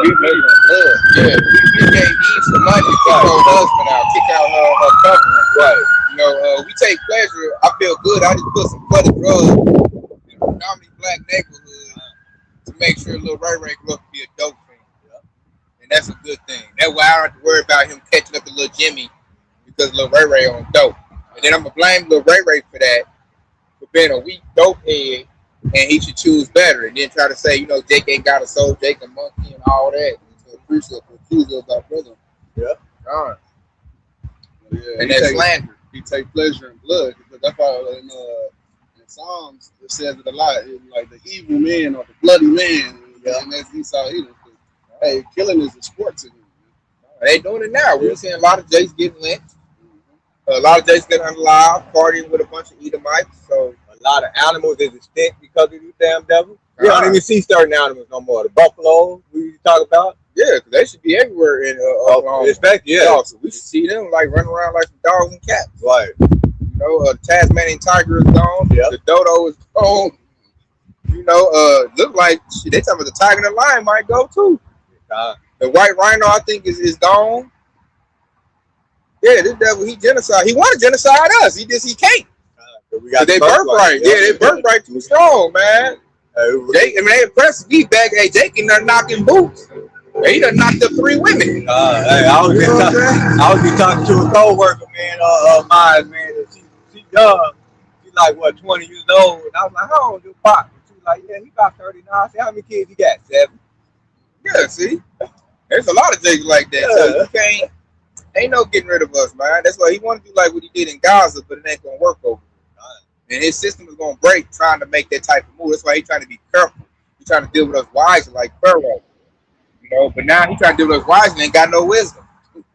We made her blood. Yeah, we gave Eve some money to kick her husband out, kick out her covering. Right. You know, we take pleasure. I feel good. I just put some flooded drugs in a predominantly black neighborhood to make sure little Ray Ray grew up to be a dope fiend. And that's a good thing. That's why I don't have to worry about him catching up to little Jimmy because little Ray Ray on dope. And then I'm gonna blame little Ray Ray for that, for being a weak dope head. And he should choose better, and then try to say, you know, Jake ain't got a soul, Jake a monkey, and all that. To accuse of our brother. Yeah. God. Yeah, And that's slander. He take pleasure in blood because that's why in Psalms, it says it a lot. It's like the evil man or the bloody man. And that's Esau Edom. Hey, killing is a sport to him. They doing it now. We're seeing a lot of Jays getting lynched. A lot of Jays getting unalive, partying with a bunch of Edomites. So a lot of animals is extinct because of these damn devils. We don't even see certain animals no more. The buffalo we talk about. Yeah, because they should be everywhere in Oklahoma. Especially, yeah. So we should see them like running around like some dogs and cats. Right. You know, the Tasmanian tiger is gone. Yep. The dodo is gone. You know, look like shit, they talking about the tiger and the lion might go too. The white rhino, I think, is gone. Yeah, this devil, he genocide. He want to genocide us. He can't. We got they birthright. Yeah, they birthright too strong, man. Jake, I mean, they impressed me back. Hey, Jake in there knocking boots. He done knocked up 3 women. Hey, I was just talking to a co-worker, man, mine, man. And she young. She's like, what, 20 years old? And I was like, how old is your pop? And she was like, yeah, he about 39. I said, how many kids he got? 7. Yeah, see? There's a lot of Jakes like that. So you can't, ain't no getting rid of us, man. That's why he wanted to do like what he did in Gaza, but it ain't going to work over there. And his system is going to break trying to make that type of move. That's why he's trying to be careful. He's trying to deal with us wisely like Pharaoh. You know, but now he's trying to deal with us wisely and ain't got no wisdom.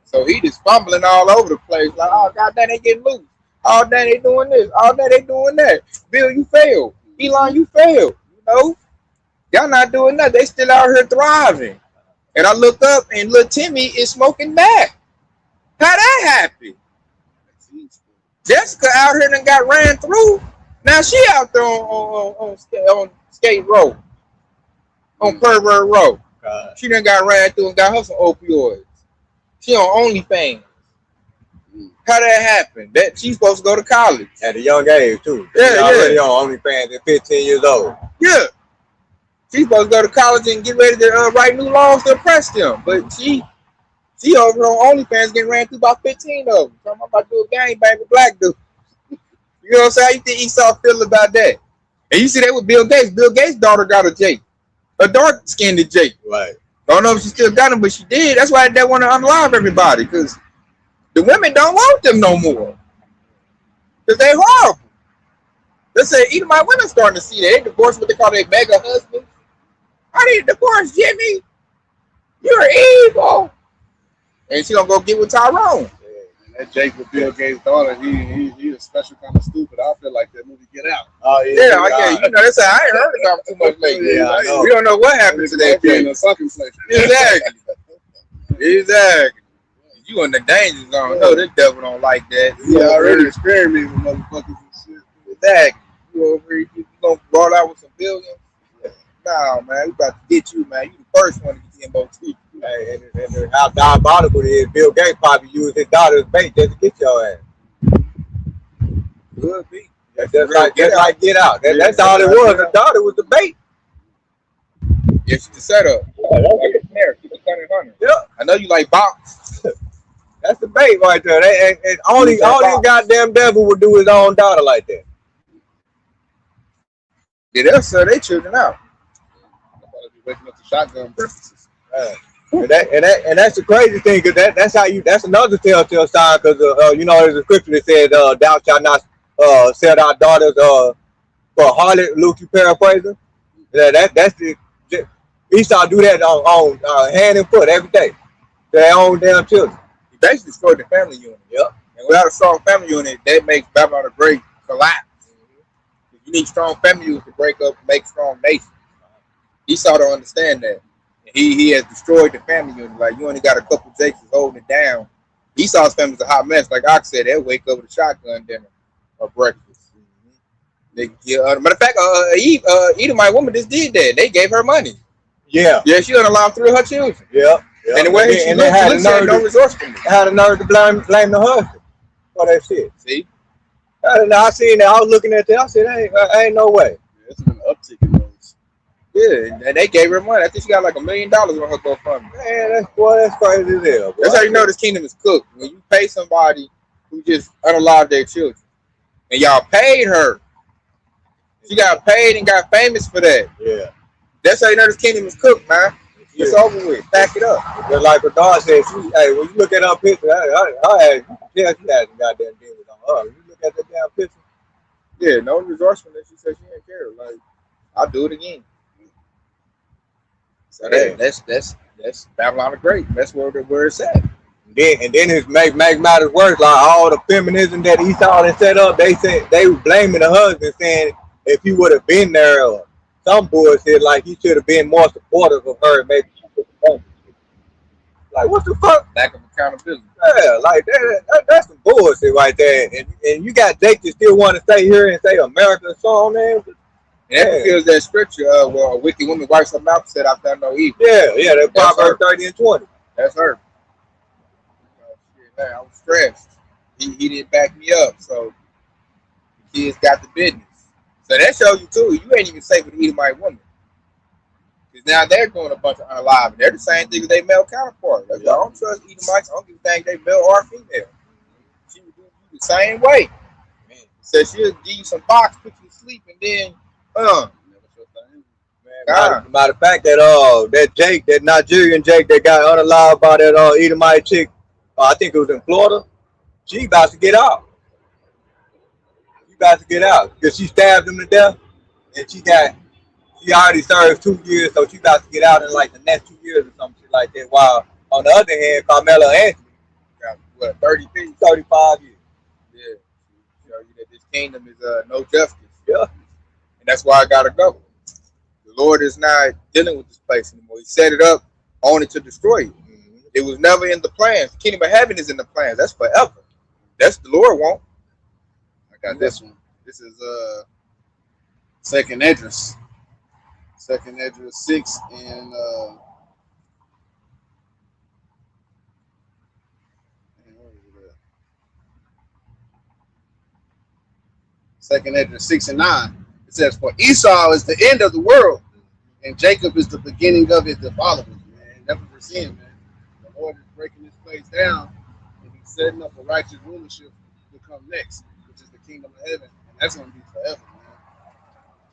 So he just fumbling all over the place. Like, oh, goddamn, they getting loose. Oh, damn, they doing this. Oh, damn, they doing that. Bill, you failed. Elon, you failed. You know? Y'all not doing nothing. They still out here thriving. And I look up and little Timmy is smoking back. How that happened? Jessica out here and got ran through. Now she out there on Skate Road. On Pervert Road. She done got ran through and got her some opioids. She on OnlyFans. How that happened? That she's supposed to go to college. At a young age, too. Yeah, She's already on OnlyFans at 15 years old. Yeah. She's supposed to go to college and get ready to write new laws to oppress them. But she over on OnlyFans getting ran through about 15 of them. So I'm about to do a gangbang with black dudes. You know what I'm saying? How you think Esau feel about that? And you see that with Bill Gates. Bill Gates' daughter got a Jake. A dark-skinned Jake. Right. I don't know if she still got him, but she did. That's why they want to unalive everybody. Because the women don't want them no more. Because they horrible. They say even my women starting to see that. They divorce what they call their mega husbands. I need a divorce, Jimmy. You're evil. And she gonna go get with Tyrone. And that Jake with Bill Gates' daughter, he a special kind of stupid. I feel like that movie Get Out. Oh yeah, yeah. You know, that's I ain't heard about too much lately. Yeah, we don't know what happened to that in a fucking place. Exactly. Exactly. You in the danger zone. No, this devil don't like that. Yeah, already experimenting with motherfuckers and shit. Exactly. You over here, you gonna brought out with some billions? Nah, man, we about to get you, man. You the first one to get the MOT. Hey, and how diabolical it is. Bill Gates probably used his daughter as bait just to get your ass. Could be. That's like Get Out. That's all it was. The daughter was the bait. Yeah, she's the setup. Yeah, she's the hunter. Yeah. I know you like box. That's the bait right there. And only goddamn devil would do his own daughter like that. Yeah, they'll sell their children out. Waking up to shotgun purposes. And that's the crazy thing, because that's another telltale sign, because you know, there's a scripture that says thou shalt not sell thy daughters for harlot. Luke, you paraphrasing? That's the Esau do that on hand and foot every day to their own damn children. He basically destroyed the family unit. Yep. And without a strong family unit, that makes Babylon the Great collapse. You need strong family units to break up and make strong nations. Esau don't understand that. He has destroyed the family unit. Like, you only got a couple Jakes holding it down. Esau's family's a hot mess. Like Ox said, they'll wake up with a shotgun dinner or breakfast. Matter of fact, Edomite woman just did that. They gave her money. Yeah. Yeah, she unallowed 3 of her children. Yeah. And the way she looks like no resource for me. Had a nerve to blame the husband for that shit. See? I seen that. I was looking at that. I said, ain't no way. Yeah, it's been an uptick in those. Yeah, and they gave her money. I think she got like $1 million on her GoFundMe. Man, that's crazy as hell. Boy. That's how you know this kingdom is cooked. When you pay somebody who just unalived their children, and y'all paid her, she got paid and got famous for that. Yeah. That's how you know this kingdom is cooked, man. It's over with. Back it up. Just like what God said, hey, when you look at her picture, I had you can tell she had some goddamn demons on her. You look at that damn picture. Yeah, no resourceful. That she said she didn't care. Like, I'll do it again. So that's Babylon the Great. That's where it's at. And then it make matters worse. Like all the feminism that Esau had set up, they said they were blaming the husband, saying if he would have been there or some bullshit, like he should have been more supportive of her. Maybe like what the fuck? Lack of accountability. Yeah, like that's some bullshit right there. And you got Jake that still want to stay here and say America song, man. And that fulfills that scripture. Well, a wicked woman wipes her mouth and said, "I've done no evil." Yeah, that Proverbs 30 and 20. That's her. Man, I was stressed. He didn't back me up, so the kids got the business. So that shows you too. You ain't even safe with the Edomite woman, because now they're doing a bunch of unalive, and they're the same thing as their male counterpart. Like, I don't trust Edomites. I don't give a thing they male or female. She would do you the same way. So she'll give you some box, put you to sleep, and then Matter of fact, that Jake, that Nigerian Jake that got unalive by that Edomite chick, I think it was in Florida. She about to get out. Because she stabbed him to death, and she already served 2 years, so she about to get out in like the next 2 years or something like that. While on the other hand, Carmelo Anthony got what 35 years. Yeah, show you that this kingdom is no justice. Yeah, and that's why I gotta go. The Lord is not dealing with this place anymore. He set it up only to destroy it. It was never in the plans. The kingdom of heaven is in the plans. That's forever. That's the Lord want. I got this one. This is Second Esdras. Second Esdras 6 and Second Esdras 6 and 9. It says, "For Esau is the end of the world, and Jacob is the beginning of it, the followers." Man, that's what we're seeing, man. The Lord is breaking this place down, and He's setting up a righteous rulership to come next, which is the kingdom of heaven, and that's gonna be forever, man.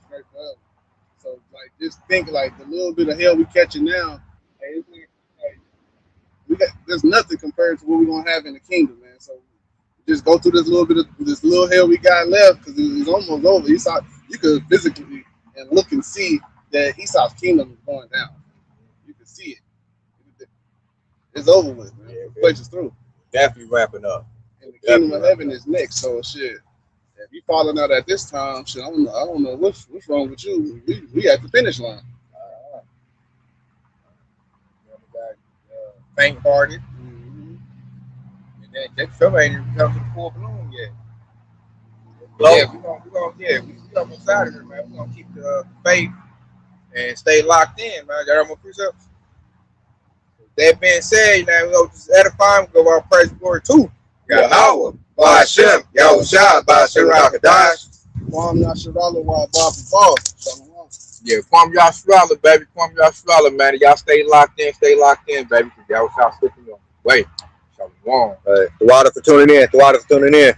Straight forever. So, like, just think, like, the little bit of hell we catching now, hey, there's nothing compared to what we're gonna have in the kingdom, man. So, just go through this little hell we got left, because it's almost over. Esau, you could physically and look and see that Esau's kingdom is going down. You can see it. It's over with, man. The place is through. Definitely wrapping up. And the kingdom of heaven is next. So shit, if you falling out at this time, shit, I don't know what's wrong with you. We at the finish line. Faint-hearted. And that show ain't even come to the full bloom yet. Yeah, we almost out of here, man. We're gonna keep the faith and stay locked in, man. Got all my precepts. That being said, now we go just edify and go out praise and glory too. Yahweh, Ba'ashem, Yahushua, Ba'ashem Rakadash. Kwam Yasharala, while Bobby Ball. Yeah, Kwam Yasharala, baby. Kwam Yasharala, man. Y'all stay locked in, baby. Because Yahushua slipping on. Wait. Shalom. Tawada for tuning in.